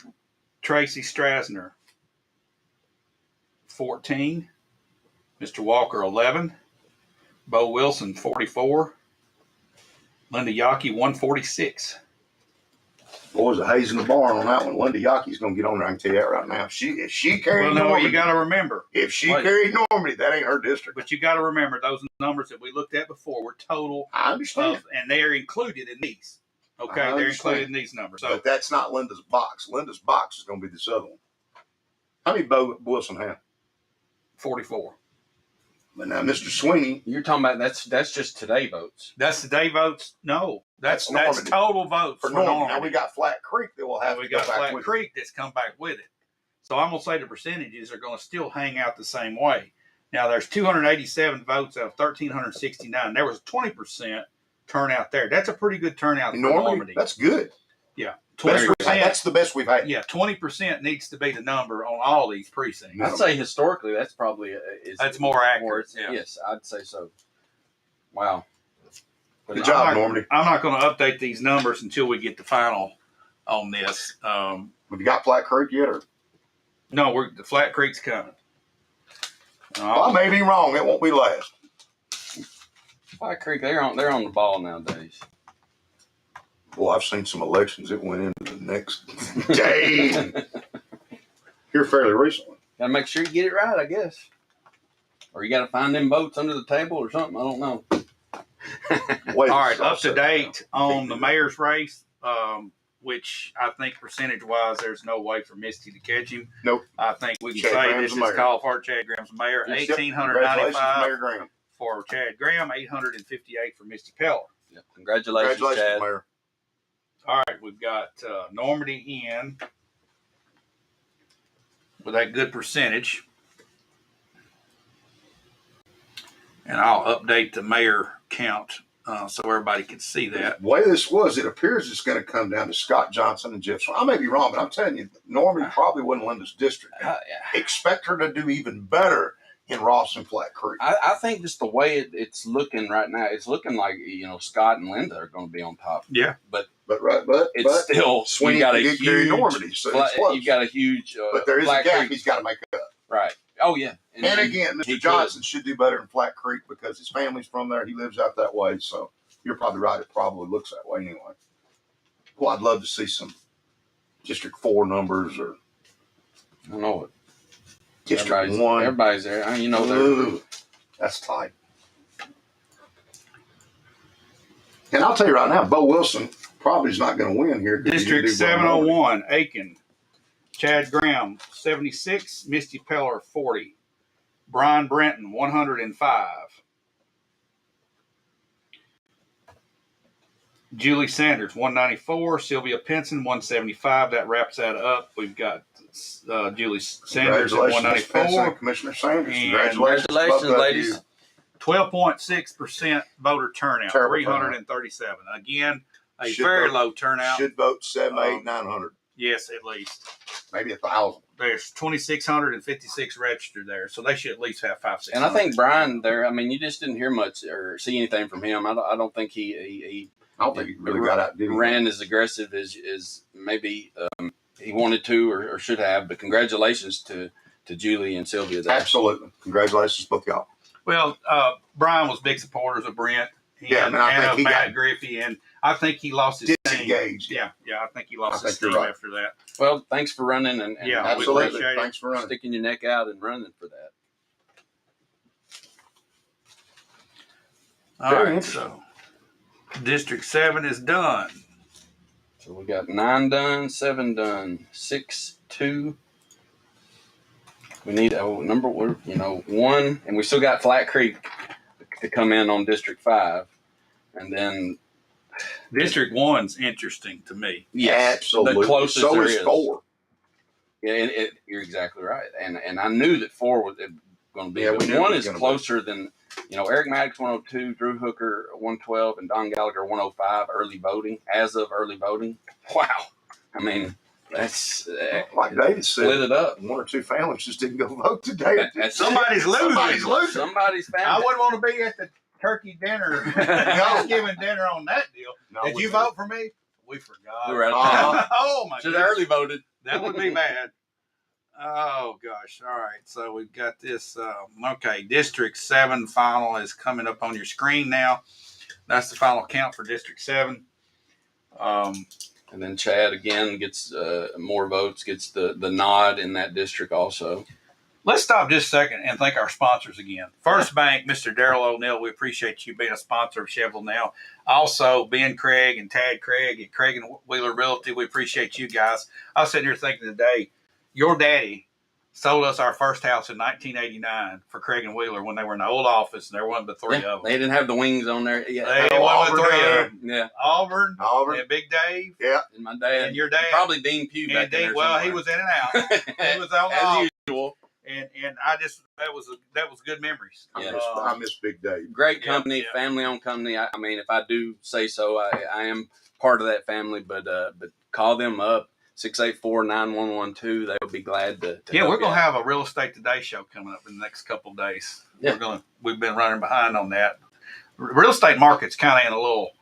Tracy Strasner, 14. Mr. Walker, 11. Bo Wilson, 44. Linda Yockey, 146. Boys, a haze in the barn on that one. Linda Yockey's going to get on there. I can tell you that right now. If she carried Well, no, Normandy, you got to remember. if she carried Normandy, that ain't her district. But you got to remember those numbers that we looked at before were total. I understand. And they are included in these. Okay, they're included in these numbers. So, but that's not Linda's box. Linda's box is going to be this other one. How many Bo Wilson have? 44. But now, Mr. Sweeney. You're talking about that's just today votes. That's today votes? No. That's Normandy. total votes for Normandy. Now we got Flat Creek that will have we to got go back Flat with Creek that's come back with it. So I'm going to say the percentages are going to still hang out the same way. Now, there's 287 votes out of 1,369. There was 20% turnout there. That's a pretty good turnout for Normandy. That's good. Yeah. 20%. That's the best we've had. Yeah, 20% needs to be the number on all these precincts. I'd say historically that's probably that's more accurate. Yes, I'd say so. Wow. Good job, Normandy. I'm not going to update these numbers until we get the final on this. Have you got Flat Creek yet? Or? No, the Flat Creek's coming. Well, I may be wrong. It won't be last. Flat Creek, they're on the ball nowadays. Boy, I've seen some elections. It went into the next day. Here fairly recently. Got to make sure you get it right, I guess. Or you got to find them votes under the table or something. I don't know. All right, up to date on the mayor's race, which I think percentage-wise, there's no way for Misty to catch him. Nope. I think we can Chad say Graham's this is called for Chad Graham's mayor. Yes, 1,895 Mayor Graham. for Chad Graham, 858 for Misty Peller. Yep. Congratulations, Chad. Mayor. All right, we've got Normandy in with that good percentage. And I'll update the mayor count so everybody can see that. The way this was, it appears it's going to come down to Scott Johnson and Jeff Sweeney. I may be wrong, but I'm telling you, Normandy probably wasn't Linda's district. Expect her to do even better in Ross and Flat Creek. I think just the way it's looking right now, it's looking like Scott and Linda are going to be on top. Yeah, but it's still Sweeney you got a did carry Normandy, so it's close. You got a huge. But there is Flat a gap Creek. he's got to make up. Right. Oh yeah. And again, Mr. Johnson should do better in Flat Creek because his family's from there. He lives out that way, so you're probably right. It probably looks that way anyway. Well, I'd love to see some District 4 numbers or I know it. District 1. Everybody's there. They're that's tight. And I'll tell you right now, Bo Wilson probably is not going to win here. District 701, Aiken. Chad Graham, 76. Misty Peller, 40. Brian Brenton, 105. Julie Sanders, 194. Sylvia Pinson, 175. That wraps that up. We've got Julie Sanders at 194. Commissioner Sanders. Congratulations, ladies. 12.6% voter turnout, Terrible 337. Again, a very low turnout. Should vote 7, 8, 900. Yes, at least. Maybe 1,000. There's 2,656 registered there, so they should at least have 500, 600. And I think Brian there, I mean, you just didn't hear much or see anything from him. I don't think he really got out. Ran as aggressive as maybe he wanted to or should have. But congratulations to Julie and Sylvia there. Absolutely. Congratulations, both y'all. Well, Brian was big supporters of Brent and of Matt Griffey, and I think he lost his disengaged. Steam. Yeah, I think he lost his steam after that. Well, thanks for running and absolutely. Thanks for running. Sticking your neck out and running for that. All right, so District 7 is done. So we got 9 done, 7 done, 6, 2. We need number 1, and we still got Flat Creek to come in on District 5, and then District 1's interesting to me. Yes, absolutely. The closest so there is 4. Yeah, you're exactly right, and I knew that 4 was going to be. Yeah, but 1 is closer than Eric Maddox 102, Drew Hooker 112, and Don Gallagher 105. Early voting as of early voting. Wow, I mean. That's like David said. Split it up. 1 or 2 families just didn't go vote today. Somebody's losing. Somebody's family. I wouldn't want to be at the turkey dinner, Thanksgiving dinner on that deal. No, did you vote for me? We forgot. We were out of town. Oh my! Should have early voted. That would be bad. Oh gosh! All right, so we've got this. Okay, District 7 final is coming up on your screen now. That's the final count for District 7. And then Chad again gets more votes, gets the nod in that district also. Let's stop just a second and thank our sponsors again. First Bank, Mr. Darrell O'Neill, we appreciate you being a sponsor of Shelbyville Now. Also, Ben Craig and Tad Craig at Craig and Wheeler Realty, we appreciate you guys. I was sitting here thinking today, your daddy sold us our first house in 1989 for Craig and Wheeler when they were in the old office, and there wasn't but 3 of them. They didn't have the wings on there. Yeah, they wasn't but 3 of them. Yeah, Auburn, and Big Dave. Yeah, and my dad, and your dad, probably Dean Pugh. Back there well, he was in and out. He was on as usual. And I just that was good memories. Yeah. I miss Big Dave. Great company, family-owned company. I mean, if I do say so, I am part of that family. But call them up. 684-9112. They'll be glad to yeah, we're gonna have a Real Estate Today show coming up in the next couple of days. Yeah. We've been running behind on that. Real estate market's kind of in a little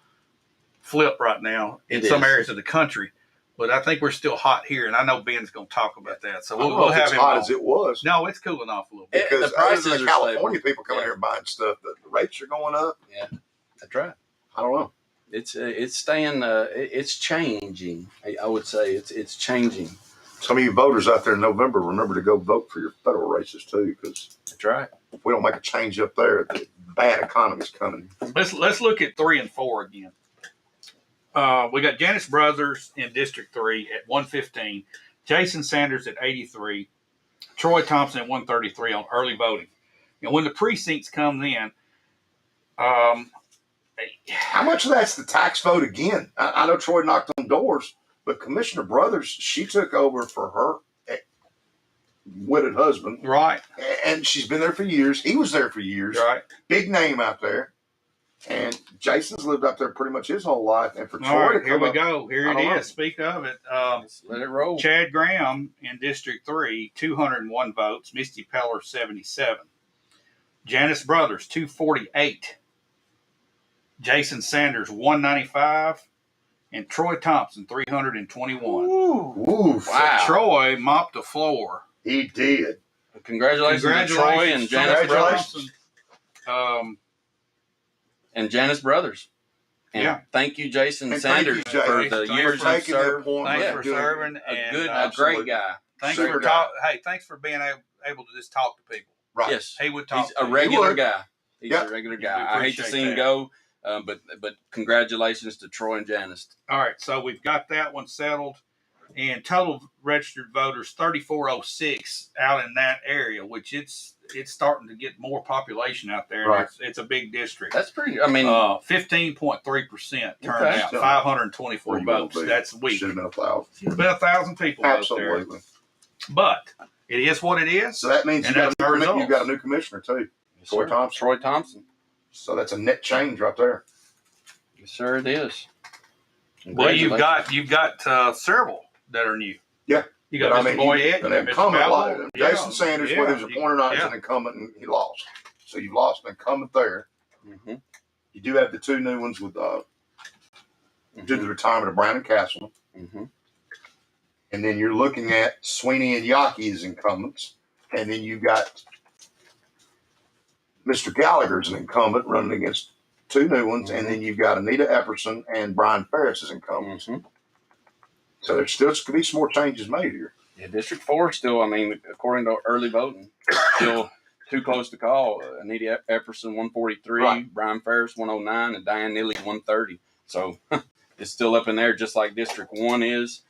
flip right now in some areas of the country, but I think we're still hot here, and I know Ben's gonna talk about that. So we'll have him hot on. As it was. No, it's cooling off a little bit because the prices of the California people coming here buying stuff. The rates are going up. Yeah, that's right. I don't know. It's staying. It's changing. I would say it's changing. Some of you voters out there in November, remember to go vote for your federal races too, because that's right. If we don't make a change up there, the bad economy's coming. Let's look at 3 and 4 again. We got Janice Brothers in District 3 at 115, Jason Sanders at 83, Troy Thompson at 133 on early voting. And when the precincts come in, how much of that's the tax vote again? I know Troy knocked on doors, but Commissioner Brothers, she took over for her wedded husband. Right. And she's been there for years. He was there for years. Right. Big name out there. And Jason's lived up there pretty much his whole life. And for Troy to come here we go. Here it is. Speak of it. Let it roll. Chad Graham in District 3, 201 votes. Misty Peller, 77. Janice Brothers, 248. Jason Sanders, 195. And Troy Thompson, 321. Ooh, wow. So Troy mopped the floor. He did. Congratulations to Troy and Janice Brothers. And Janice Brothers. And thank you, Jason Sanders, for the years you've served. Thanks for serving. A great guy. Thanks for being able to just talk to people. Right. Yes. He would talk. He's a regular guy. He's a regular guy. I hate to see him go, But congratulations to Troy and Janice. All right, so we've got that one settled. And total registered voters 3,406 out in that area, which it's starting to get more population out there. Right. It's a big district. That's pretty. I mean, 15.3% turnout, 524 votes. That's weak. Should have been 1,000. Should have been 1,000 people out there. Absolutely. But it is what it is. So that means And you've that's our results. got a new commissioner too, Troy Thompson. Troy Thompson. So that's a net change right there. Yes, sir, it is. Well, you've got several that are new. Yeah. You got Mr. Boyette, an Mr. incumbent. Powell. Jason Sanders, whether he was appointed or not, is an incumbent, and he lost. So you've lost an incumbent there. Mm-hmm. You do have the two new ones with due to the retirement of Brandon Castleman. Mm-hmm. And then you're looking at Sweeney and Yaki as incumbents. And then you've got Mr. Gallagher as an incumbent running against two new ones. Mm-hmm. And then you've got Anita Epperson and Brian Ferris as incumbents. Mm-hmm. So there's still could be some more changes made here. Yeah, District 4 still, I mean, according to early voting, still too close to call. Anita Epperson, 143, Right. Brian Ferris, 109, and Diane Neely, 130. So it's still up in there, just like District 1 is.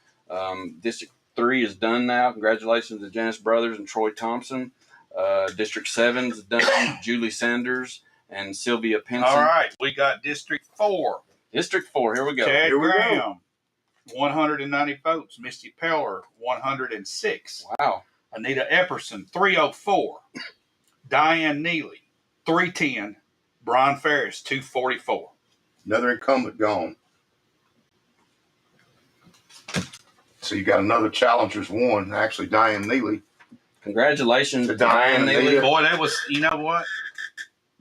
District 3 is done now. Congratulations to Janice Brothers and Troy Thompson. District 7 is done. Julie Sanders and Sylvia Pinson. All right, we got District 4. District 4, here we go. Chad Here we go. Graham, 190 votes. Misty Peller, 106. Wow. Anita Epperson, 304. Diane Neely, 310. Brian Ferris, 244. Another incumbent gone. So you got another challengers won. Actually, Diane Neely. Congratulations To to Diane Diane Neely. Neely. Boy, that was, you know what?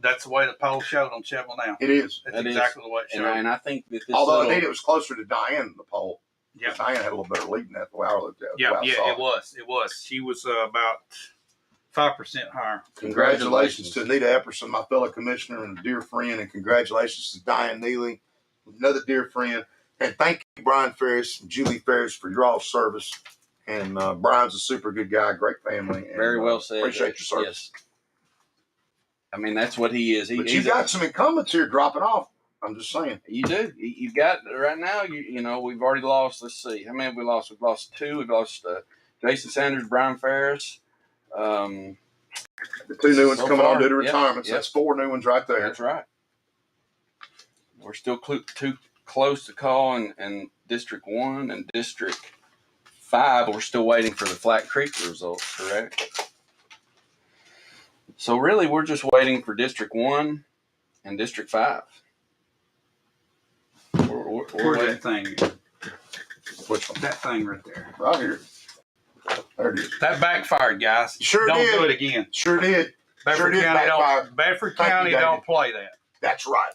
That's the way the poll showed on Shelbyville Now. It is. That's That is. exactly the way it showed. And I think that this Although little, Anita was closer to Diane in the poll. Yeah. Diane had a little better lead than that the way I looked at it. Yeah, the way I saw it was. It was. She was about 5% higher. Congratulations to Anita Epperson, my fellow commissioner and a dear friend, and congratulations to Diane Neely, another dear friend. And thank you, Brian Ferris and Julie Ferris, for your all service. And Brian's a super good guy, great family. And, very well said. Appreciate your service. Yes. I mean, that's what he is. But you got some incumbents here dropping off. I'm just saying. You do. You've got right now. You know, we've already lost. Let's see, how many have we lost? We've lost 2. We've lost Jason Sanders, Brian Ferris. The two new ones So coming far, on due to yep, retirement. So yep. that's 4 new ones right there. That's right. We're still too close to call in District 1 and District 5. We're still waiting for the Flat Creek results. Correct. So really, we're just waiting for District 1 and District 5. We're Where's waiting. that thing? Which one? That thing right there. Right here. There it is. That backfired, guys. Sure Don't did. do it again. Sure did. Bedford did County backfire. don't. Bedford Thank you, County David. don't play that. That's right.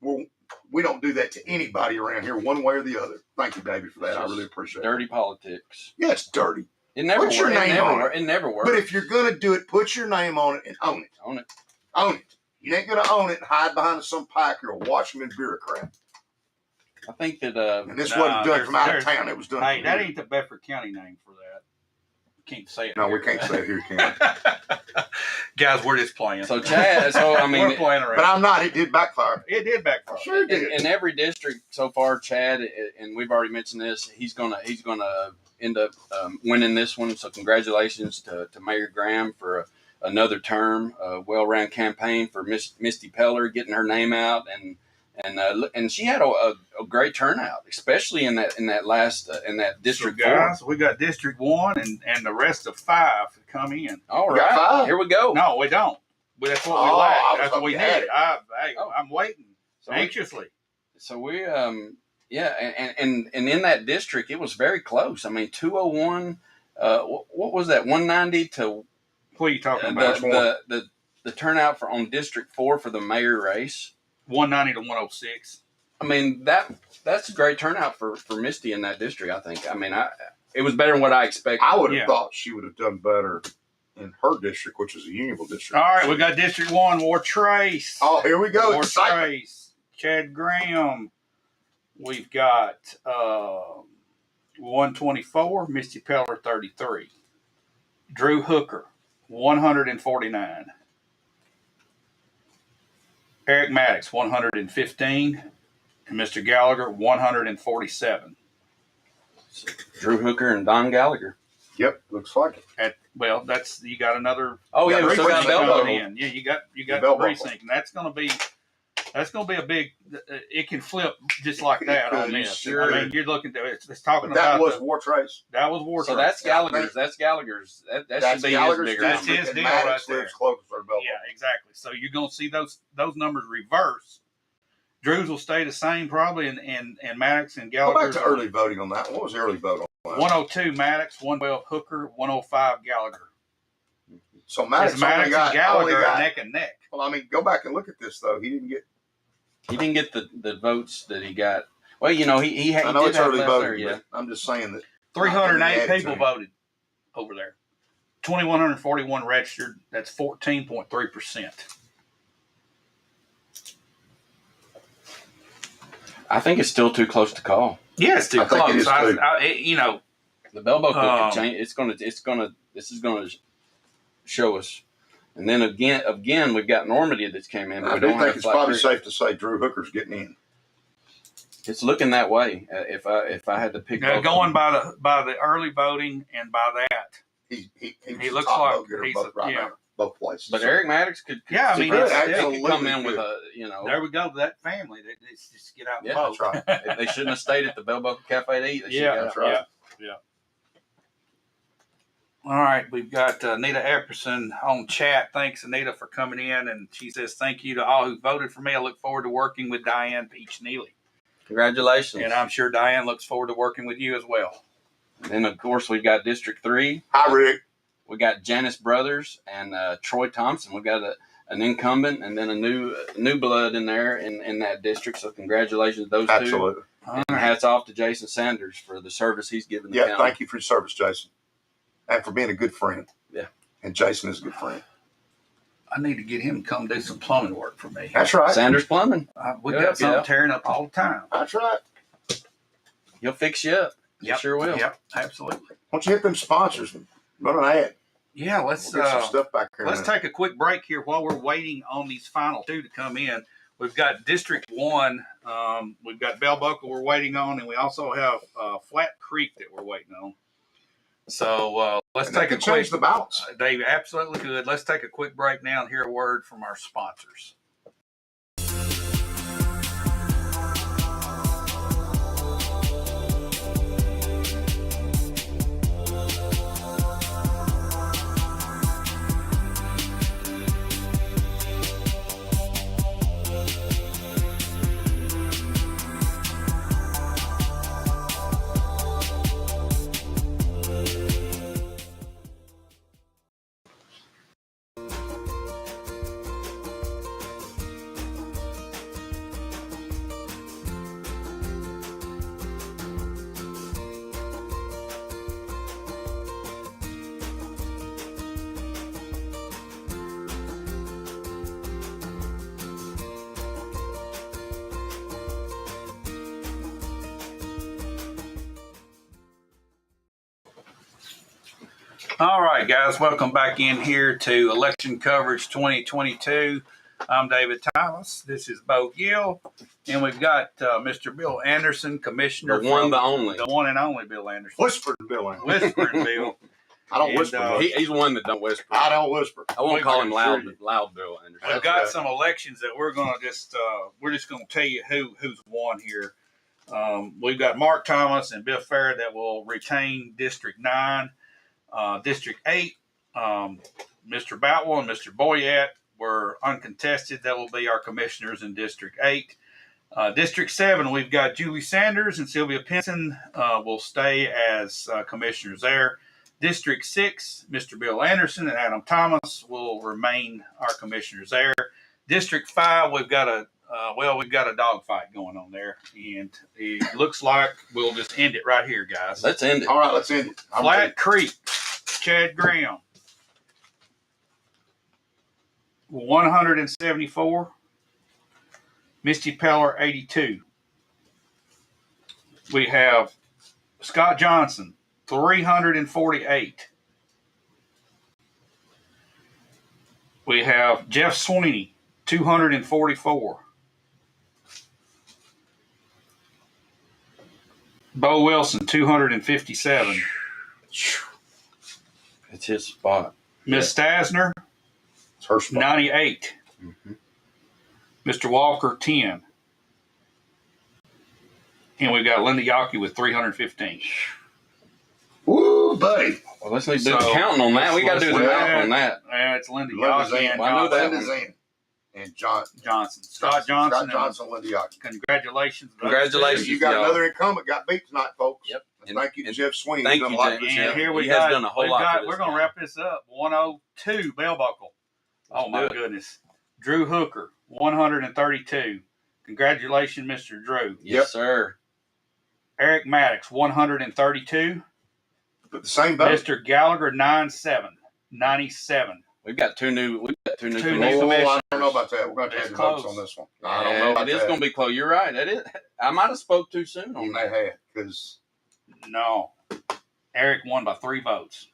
Well, we don't do that to anybody around here, one way or the other. Thank you, David, for that. I really appreciate it. Dirty politics. Yeah, it's dirty. It never Put your worked. name on it. It never worked. But if you're going to do it, put your name on it and own it. Own it. Own it. You ain't going to own it and hide behind some Packer or Washington bureaucrat. I think that And this wasn't done from out of town. It was done Hey, from that here. ain't the Bedford County name for that. Can't say it. No, we here. can't say it here, can we? Guys, we're just playing. so. Chad. So I we're mean, playing around. But I'm not. It did backfire. It did backfire. Sure did. in every district so far, Chad, and we've already mentioned this. He's gonna end up winning this one. So congratulations to Mayor Graham for another term. A well-ran campaign for Misty Peller, getting her name out, and she had a great turnout, especially in that last in that District So 4. guys, we got District 1 and the rest of 5 to come in. All We got right, 5? here we go. No, we don't. But that's what we Oh, I lack. was That's what we hoping you had need. it. I'm waiting So anxiously. we yeah, and in that district, it was very close. I mean, 201. What was that? 190 to What are you talking about? the turnout on District 4 for the mayor race. 190 to 106. I mean, that's a great turnout for Misty in that district, I think. I mean, it was better than what I expected. I would have Yeah. thought she would have done better in her district, which is a Unionville district. All right, we got District 1, War Trace. Oh, here we go. War Excitement. Trace. Chad Graham. We've got 124, Misty Peller 33. Drew Hooker, 149. Eric Maddox, 115. And Mr. Gallagher, 147. Drew Hooker and Don Gallagher. Yep, looks like it. Well, that's you got another. Oh yeah, we still got Bell in. Yeah, you got precinct, and that's gonna be a big. It can flip just like that on this. Sure. I mean, you're looking at it's talking But that about was War Trace. That was War Trace. So that's Gallagher's. That's Gallagher's. That should be his bigger That's number. his deal right there. Closer to Bell. Yeah, exactly. So you're gonna see those numbers reverse. Drew's will stay the same probably, and Maddox and Gallagher. Go back to early voting on that. What was the early vote on that? 102 Maddox, 112 Hooker, 105 Gallagher. So Maddox and Gallagher are neck and neck. Well, I mean, go back and look at this though. He didn't get the votes that he got. Well, you know, he I know did it's have early less voting. there, yeah. But I'm just saying that 308 people voted over there. 2,141 registered. That's 14.3%. I think it's still too close to call. Yeah, it's too close. You know, the Bell Buckle could change. This is gonna show us. And then again, we've got Normandy that's came in. I do think it's probably safe to say Drew Hooker's getting in. It's looking that way. If I had to pick, going by the early voting and by that, he looks like he's now, both places. But Eric Maddox could he could come in with a There we go. That family, they just get out and vote. That's right. They shouldn't have stayed at the Bell Buckle Cafe to eat. That's right. Yeah. All right, we've got Anita Epperson on chat. Thanks, Anita, for coming in. And she says, thank you to all who voted for me. I look forward to working with Diane Peach Neely. Congratulations. And I'm sure Diane looks forward to working with you as well. And then, of course, we've got District 3. Hi, Rick. We got Janice Brothers and Troy Thompson. We've got an incumbent and then a new blood in there in that district. So congratulations to those two. Absolutely. And hats off to Jason Sanders for the service he's given the county. Thank you for your service, Jason. And for being a good friend. Yeah. And Jason is a good friend. I need to get him to come do some plumbing work for me. That's right. Sanders Plumbing. We got something tearing up all the time. That's right. He'll fix you up. Yep. Sure will. Yep, absolutely. Why don't you hit them sponsors and run an ad? Yeah, let's get some stuff back here. Let's take a quick break here while we're waiting on these final two to come in. We've got District 1. We've got Bell Buckle we're waiting on, and we also have Flat Creek that we're waiting on. So let's take a quick change the balance. They absolutely could. Let's take a quick break now and hear a word from our sponsors. All right, guys, welcome back in here to Election Coverage 2022. I'm David Thomas. This is Bo Gill, and we've got Mr. Bill Anderson, Commissioner. The one and only Bill Anderson. Whispering Bill Anderson. Whispering Bill. I don't whisper. He's one that don't whisper. I don't whisper. I won't call him loud Bill Anderson. We've got some elections that we're going to just going to tell you who's won here. We've got Mark Thomas and Bill Farrer that will retain District 9. District 8, Mr. Boutwell and Mr. Boyette were uncontested. That will be our commissioners in District 8. District 7, we've got Julie Sanders and Sylvia Pinson will stay as commissioners there. District 6, Mr. Bill Anderson and Adam Thomas will remain our commissioners there. District 5, we've got a dogfight going on there, and it looks like we'll just end it right here, guys. Let's end it. All right, let's end it. Flat Creek, Chad Graham, 174. Misty Peller, 82. We have Scott Johnson, 348. We have Jeff Sweeney, 244. Bo Wilson, 257. It's his spot. Miss Stasner, It's her spot. 98. Mm-hmm. Mr. Walker, 10. And we've got Linda Yockey with 315. Woo, buddy. Well, let's do the So, counting on that. We got to do the let's- math on that. Yeah, it's Linda Linda's Yockey in. and Well, I know that Linda's in. And Johnson. Scott Johnson. Scott Johnson, Linda Yockey. Congratulations. Congratulations. You got y'all. another incumbent got beat tonight, folks. Yep. And thank you to Jeff Sweeney. Thank He's done you, a lot Jeff. for this And county. here we He has got, done a whole we've lot got, for we're this going to county. wrap this up. 102, Bell Buckle. Oh, my do it. goodness. Drew Hooker, 132. Congratulations, Mr. Drew. Yes, sir. Eric Maddox, 132. But the same boat. Mr. Gallagher, 97. We've got two new. Two new commissioners. commissioners. I don't know about that. We're going to It's change the votes close. on this one. I don't know about It is that. going to be close. You're right. That is. I might have spoke too soon on You that. may have, because No. Eric won by 3 votes.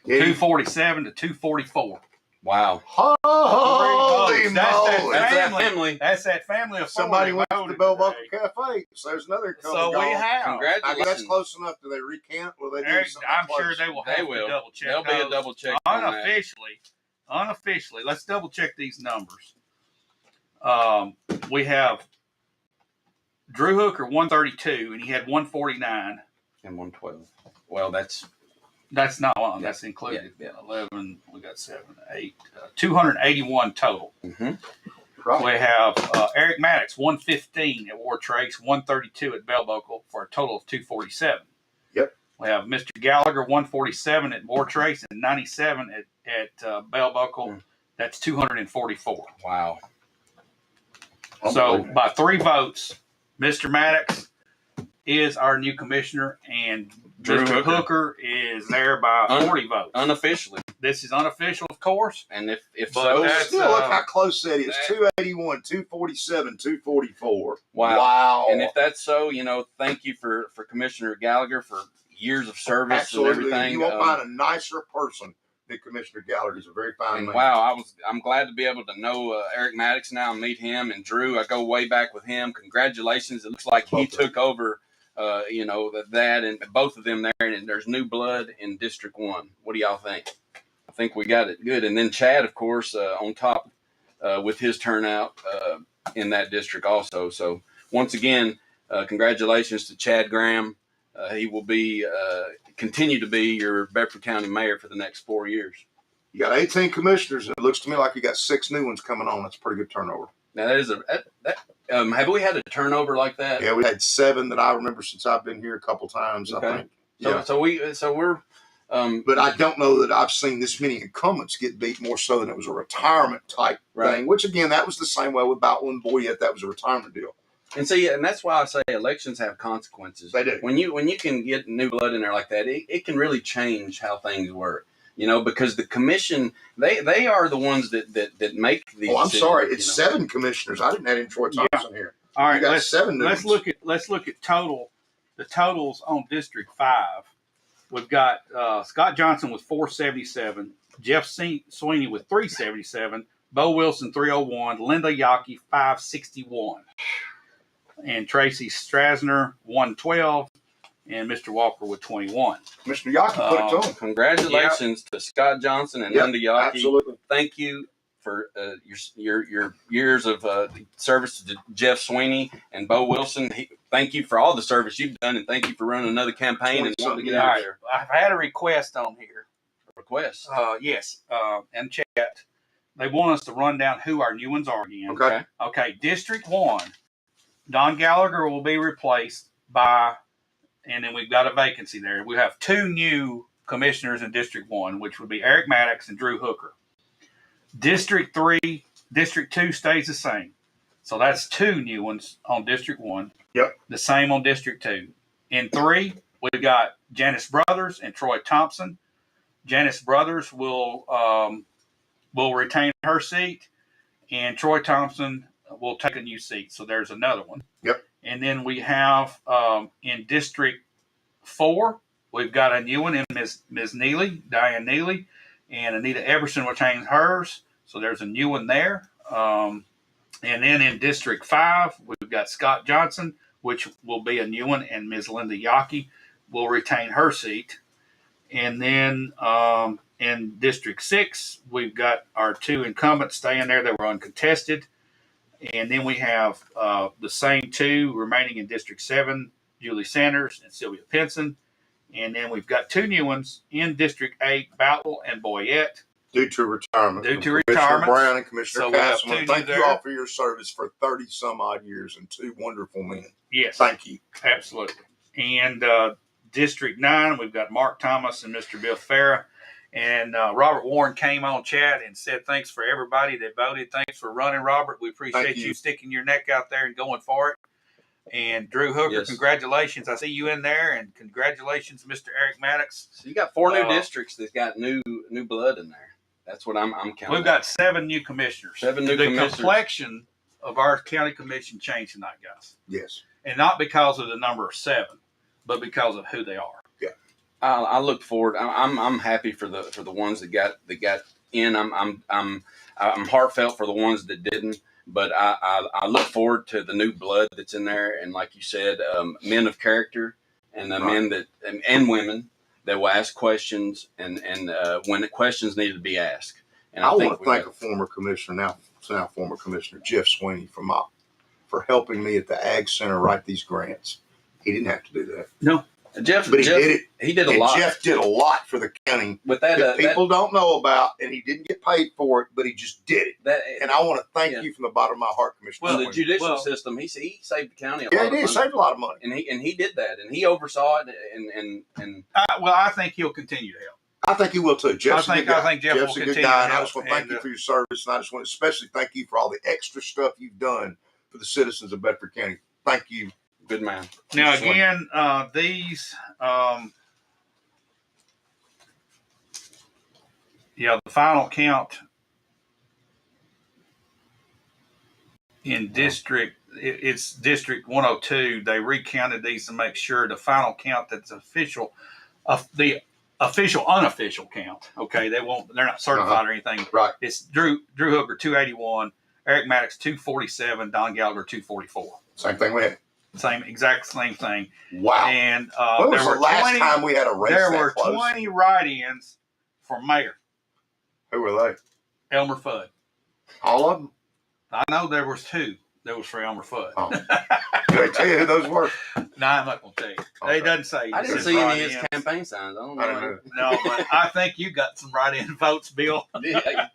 he 247 to 244. Wow. holy votes. That's moly. That's that Family. family. That's that family of 4 Somebody that went to the voted Bell Buckle today. Cafe. So there's another incumbent So we gone. have. I guess that's Congratulations. close enough. Do they recount? Will they do Eric, something I'm close? sure they will They have will. to double check. There'll be a those. double check on that. Unofficially, let's double check these numbers. We have Drew Hooker 132, and he had 149. And 112. Well, that's That's not one. Yeah. That's included. Yeah. 11. We got 7, 8, 281 total. mm-hmm. Right. We have Eric Maddox 115 at War Trace, 132 at Bell Buckle for a total of 247. Yep. We have Mr. Gallagher 147 at War Trace and 97 at Bell Buckle. Mm. That's 244. Wow. So Unbelievable. by 3 votes, Mr. Maddox is our new commissioner, and Drew Mr. Hooker. Hooker is there by 40 votes. Unofficially. This is unofficial, of course. And if But so, that's- Still, look how close that is. 281, 247, 244. wow. And if that's so, thank you for Commissioner Gallagher for years of service Absolutely. and everything. You won't find a nicer person than Commissioner Gallagher. He's a very fine And man. wow, I'm glad to be able to know Eric Maddox now and meet him, and Drew. I go way back with him. Congratulations! It looks like he Both of them. took over, that and both of them there, and there's new blood in District 1. What do y'all think? I think we got it good. And then Chad, of course, on top with his turnout in that district also. So once again, congratulations to Chad Graham. He will be continue to be your Bedford County mayor for the next 4 years. You got 18 commissioners, and it looks to me like you got 6 new ones coming on. That's a pretty good turnover. Now that is have we had a turnover like that? Yeah, we had 7 that I remember since I've been here a couple times, Okay. I think. So, Yeah. so we're But I don't know that I've seen this many incumbents get beat more so than it was a retirement type Right. thing, which again, that was the same way with Boutwell and Boyette. That was a retirement deal. and see, and that's why I say elections have consequences. They do. When you can get new blood in there like that, it can really change how things work. Because the commission, they are the ones that make these. Oh, I'm decisions, sorry. It's 7 commissioners. I didn't add in Troy Thompson here. All right, You got let's 7 new let's ones. look at the totals on District 5. We've got Scott Johnson with 477, Jeff Sweeney with 377, Bo Wilson 301, Linda Yockey 561, and Tracy Strasner 112, and Mr. Walker with 21. Mr. Yockey put it to him. Congratulations to Scott Johnson and Yep, Linda Yockey. absolutely. Thank you for your years of service to Jeff Sweeney and Bo Wilson. Thank you for all the service you've done, and thank you for running another campaign and wanting to get All out right, there. I've had a request on here. Request. Yes, and chat. They want us to run down who our new ones are again. Okay. Okay, District 1, Don Gallagher will be replaced by, and then we've got a vacancy there. We have 2 new commissioners in District 1, which would be Eric Maddox and Drew Hooker. District 3, District 2 stays the same. So that's 2 new ones on District 1. Yep. The same on District 2. In 3, we've got Janice Brothers and Troy Thompson. Janice Brothers will retain her seat, and Troy Thompson will take a new seat. So there's another one. Yep. And then we have in District 4, we've got a new one in Ms. Neely, Diane Neely, and Anita Everson retains hers. So there's a new one there. And then in District 5, we've got Scott Johnson, which will be a new one, and Ms. Linda Yockey will retain her seat. And then in District 6, we've got our 2 incumbents staying there that were uncontested. And then we have the same 2 remaining in District 7, Julie Sanders and Sylvia Pinson. And then we've got 2 new ones in District 8, Boutwell and Boyette. Due to retirement. Commissioner Brown and Commissioner So we have Castleman. 2 Thank new you there. all for your service for 30 some odd years and 2 wonderful men. Yes. Thank you. Absolutely. And District 9, we've got Mark Thomas and Mr. Bill Farah. And Robert Warren came on chat and said, thanks for everybody that voted. Thanks for running, Robert. We appreciate you sticking your neck out there and going for it. And Drew Hooker, Yes. Congratulations. I see you in there. And congratulations, Mr. Eric Maddox. So you got 4 new districts that got new blood in there. That's what I'm counting. We've got 7 new commissioners. 7 new the commissioners. The complexion of our county commission changed tonight, guys. Yes. And not because of the number of 7, but because of who they are. Yeah. I look forward. I'm happy for the ones that got in. I'm heartfelt for the ones that didn't. But I look forward to the new blood that's in there, and like you said, men of character, and the men that and women that will ask questions, and when the questions need to be asked. And I want to thank a former commissioner, now former Commissioner Jeff Sweeney, for helping me at the Ag Center write these grants. He didn't have to do that. No. Jeff, but he did it. He did a lot. Jeff did a lot for the county with that people don't know about, and he didn't get paid for it, but he just did it. And I want to thank you from the bottom of my heart, Commissioner. Well, the judicial system, he saved the county a lot. Yeah, he did. Saved a lot of money, and he did that, and he oversaw it, and well, I think he'll continue to help. I think he will too. I think Jeff's a good guy, and I just want to thank you for your service, and I just want to especially thank you for all the extra stuff you've done for the citizens of Bedford County. Thank you. Good man. Now, again, these, the final count in it's District 102. They recounted these to make sure the final count that's official, the official, unofficial count. Okay, they're not certified or anything. Right. It's Drew Hooker 281, Eric Maddox 247, Don Gallagher 244. Same thing we had. Exact same thing. Wow. And when was the last time we had a race there that were close? 20 write-ins for mayor. Who were they? Elmer Fudd. All of them? I know there was 2 that was for Elmer Fudd. Oh. Did they tell you who those were? No, I'm not going to tell you. Okay. It doesn't say. I didn't see any of his campaign signs. I don't know. No, but I think you got some write-in votes, Bill. Yeah,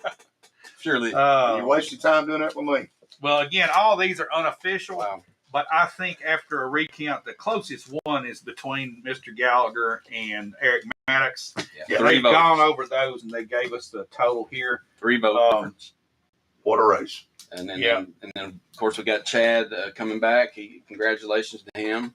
surely. You waste your time doing that with me. Well, again, all these are unofficial. Wow. But I think after a recount, the closest one is between Mr. Gallagher and Eric Maddox. Yeah. They've gone over those, and they gave us the total here. 3 vote difference. What a race. And then, of course, we got Chad coming back. Congratulations to him.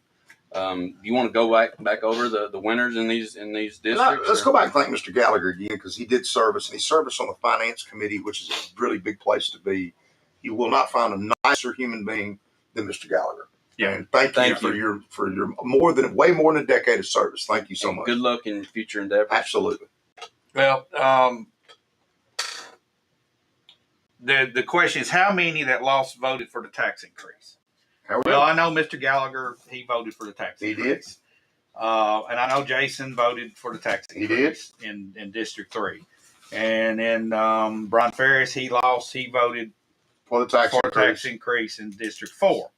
You want to go back over the winners in these districts? Let's go back and thank Mr. Gallagher again, because he did service, and he served us on the finance committee, which is a really big place to be. You will not find a nicer human being than Mr. Gallagher. Yeah. And thank you for your way more than a decade of service. Thank you so much. Good luck in your future endeavors. Absolutely. Well, the question is, how many that lost voted for the tax increase? Well, I know Mr. Gallagher, he voted for the tax increase. He did. And I know Jason voted for the tax increase in District 3. And then Brian Ferris, he voted for the tax increase in District 4.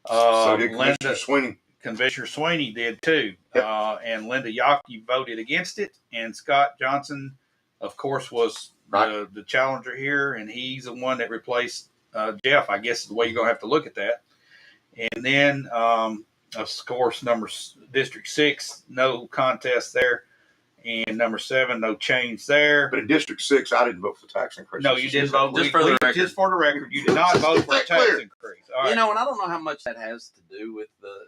So did Commissioner Sweeney. Commissioner Sweeney did too. Yep. And Linda Yockey voted against it. And Scott Johnson, of course, was the challenger here. And he's the one that replaced Jeff, I guess is the way you're going to have to look at that. And then, of course, District 6, no contest there. And number 7, no change there. But in District 6, I didn't vote for the tax increase. No, you didn't vote. Just for the record. Just for the record, you did not vote for a tax increase. All right. You know, and I don't know how much that has to do with the.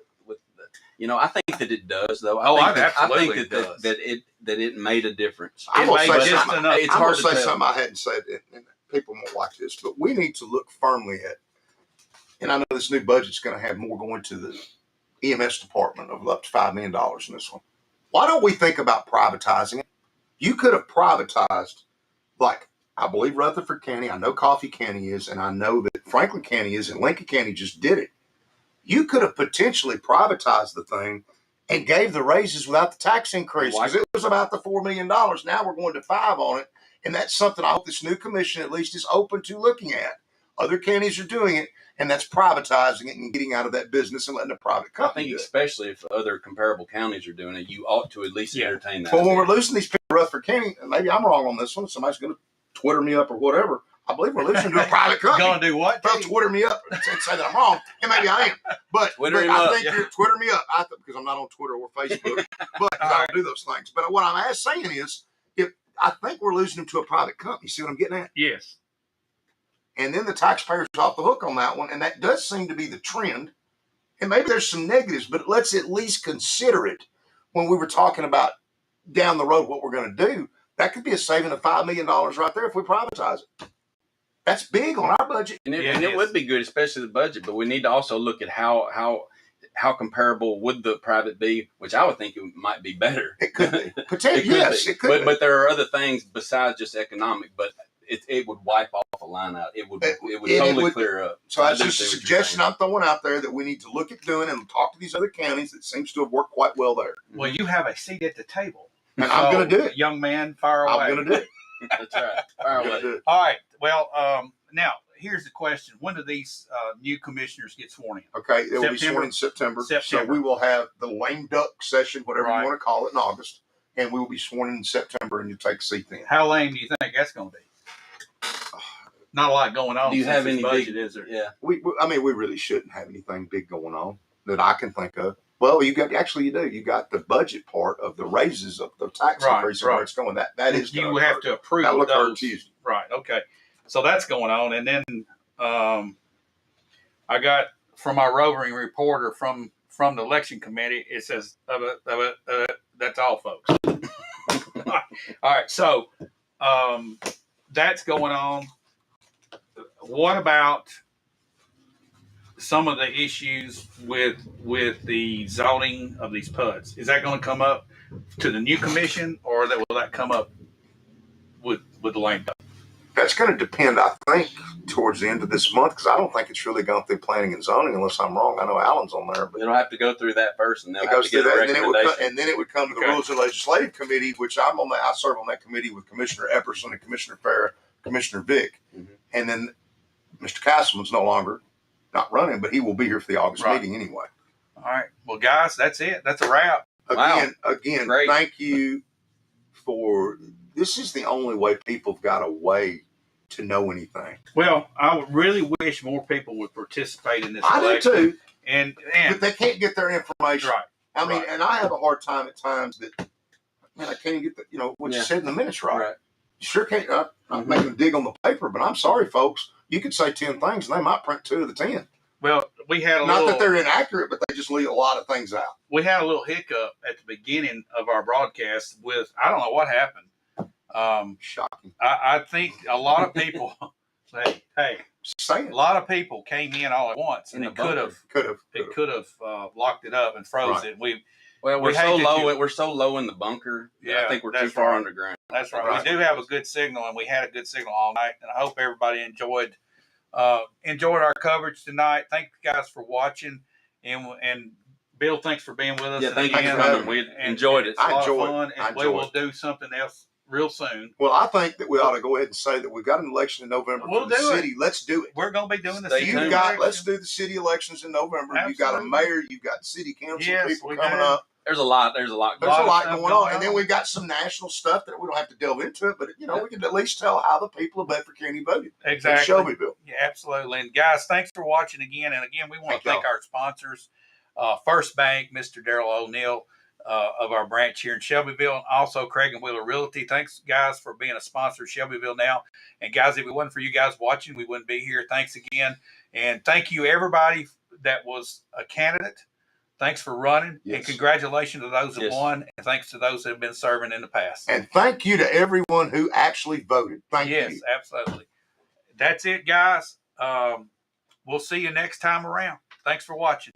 I think that it does, though. I think that it made a difference. I'm going to say say something I hadn't said, and people won't like this, but we need to look firmly at, and I know this new budget's going to have more going to the EMS department of up to $5 million in this one. Why don't we think about privatizing it? You could have privatized like I believe Rutherford County, I know Coffee County is, and I know that Franklin County is, and Lincoln County just did it. You could have potentially privatized the thing and gave the raises without the tax increase, because it was about the $4 million. Now we're going to 5 on it. And that's something I hope this new commission at least is open to looking at. Other counties are doing it, and that's privatizing it and getting out of that business and letting a private company do it. Especially if other comparable counties are doing it, you ought to at least entertain that. Well, when we're losing these people in Rutherford County, and maybe I'm wrong on this one, somebody's going to Twitter me up or whatever. I believe we're losing to a private company. Going to do what? Well, Twitter me up and say that I'm wrong, and maybe I am. But I think you're Twitter me up. Because I'm not on Twitter or Facebook, but I don't do those things. But what I'm saying is, I think we're losing them to a private company. See what I'm getting at? Yes. And then the taxpayer's off the hook on that one, and that does seem to be the trend. And maybe there's some negatives, but let's at least consider it when we were talking about down the road what we're going to do. That could be a saving of $5 million right there if we privatize it. That's big on our budget. And it would be good, especially the budget, but we need to also look at how comparable would the private be, which I would think it might be better. It could be. Potentially, yes, it could be. But there are other things besides just economic, but it would wipe off a line out. It would totally clear up. So that's just a suggestion I'm throwing out there that we need to look at doing and talk to these other counties that seems to have worked quite well there. Well, you have a seat at the table. And I'm going to do it. Young man, fire away. I'm going to do it. That's right. Fire away. All right. Well, now, here's the question. When do these new commissioners get sworn in? Okay. It will be sworn in September. So we will have the lame duck session, whatever you want to call it, in August. And we will be sworn in September, and you'll take a seat then. How lame do you think that's going to be? Not a lot going on. Do you have any budget, big, is there? Yeah. We really shouldn't have anything big going on that I can think of. Well, you do. You got the budget part of the raises of the tax increase and where it's going. That is you have to approve that those. Tuesday. Right. Okay. So that's going on, and then I got from our roving reporter from the election committee. It says that's all, folks. All right. So that's going on. What about some of the issues with the zoning of these PUDs? Is that going to come up to the new commission, or will that come up with the lame duck? That's going to depend, I think, towards the end of this month, because I don't think it's really gone through planning and zoning unless I'm wrong. I know Alan's on there, but it'll have to go through that first, and they'll have to get a recommendation. And then it would come to the Rules and Legislative Committee, which I serve on that committee with Commissioner Epperson and Commissioner Farrah, Commissioner Vick, and then Mr. Castleman's no longer not running, but he will be here for the August meeting anyway. All right. Well, guys, that's it. That's a wrap. Again, great. Thank you for this. Is the only way people have got a way to know anything. Well, I would really wish more people would participate in this election. I do too. But they can't get their information. Right. I mean, and I have a hard time at times that, man, I can't get what you said in the minutes right. You sure can't. I'm making a dig on the paper, but I'm sorry, folks. You could say 10 things, and they might print 2 of the 10. Well, we had not that they're inaccurate, but they just leave a lot of things out. We had a little hiccup at the beginning of our broadcast with, I don't know what happened. Shocking. I think a lot of people, hey, a lot of people came in all at once, and it could have locked it up and froze it. We're so low in the bunker. Yeah, I think we're too far underground. That's right. We do have a good signal, and we had a good signal all night. And I hope everybody enjoyed our coverage tonight. Thank you guys for watching, and Bill, thanks for being with us. Yeah, thank you for coming. We enjoyed it. It's a lot of fun, and we will do something else real soon. Well, I think that we ought to go ahead and say that we've got an election in November for the city. Let's do it. We're going to be doing the city. Let's do the city elections in November. Absolutely. You've got a mayor. You've got city council people coming up. There's a lot going on. And then we've got some national stuff that we don't have to delve into it, but we can at least tell how the people of Bedford County voted. Exactly. In Shelbyville. Yeah, absolutely. And guys, thanks for watching again. And again, we want to thank our sponsors, First Bank, Mr. Darrell O'Neill of our branch here in Shelbyville, and also Craig and Wheeler Realty. Thanks, guys, for being a sponsor of Shelbyville Now. And guys, if it wasn't for you guys watching, we wouldn't be here. Thanks again. And thank you, everybody that was a candidate. Thanks for running, and congratulations to those who won, and thanks to those that have been serving in the past. And thank you to everyone who actually voted. Thank you. Yes, absolutely. That's it, guys. We'll see you next time around. Thanks for watching.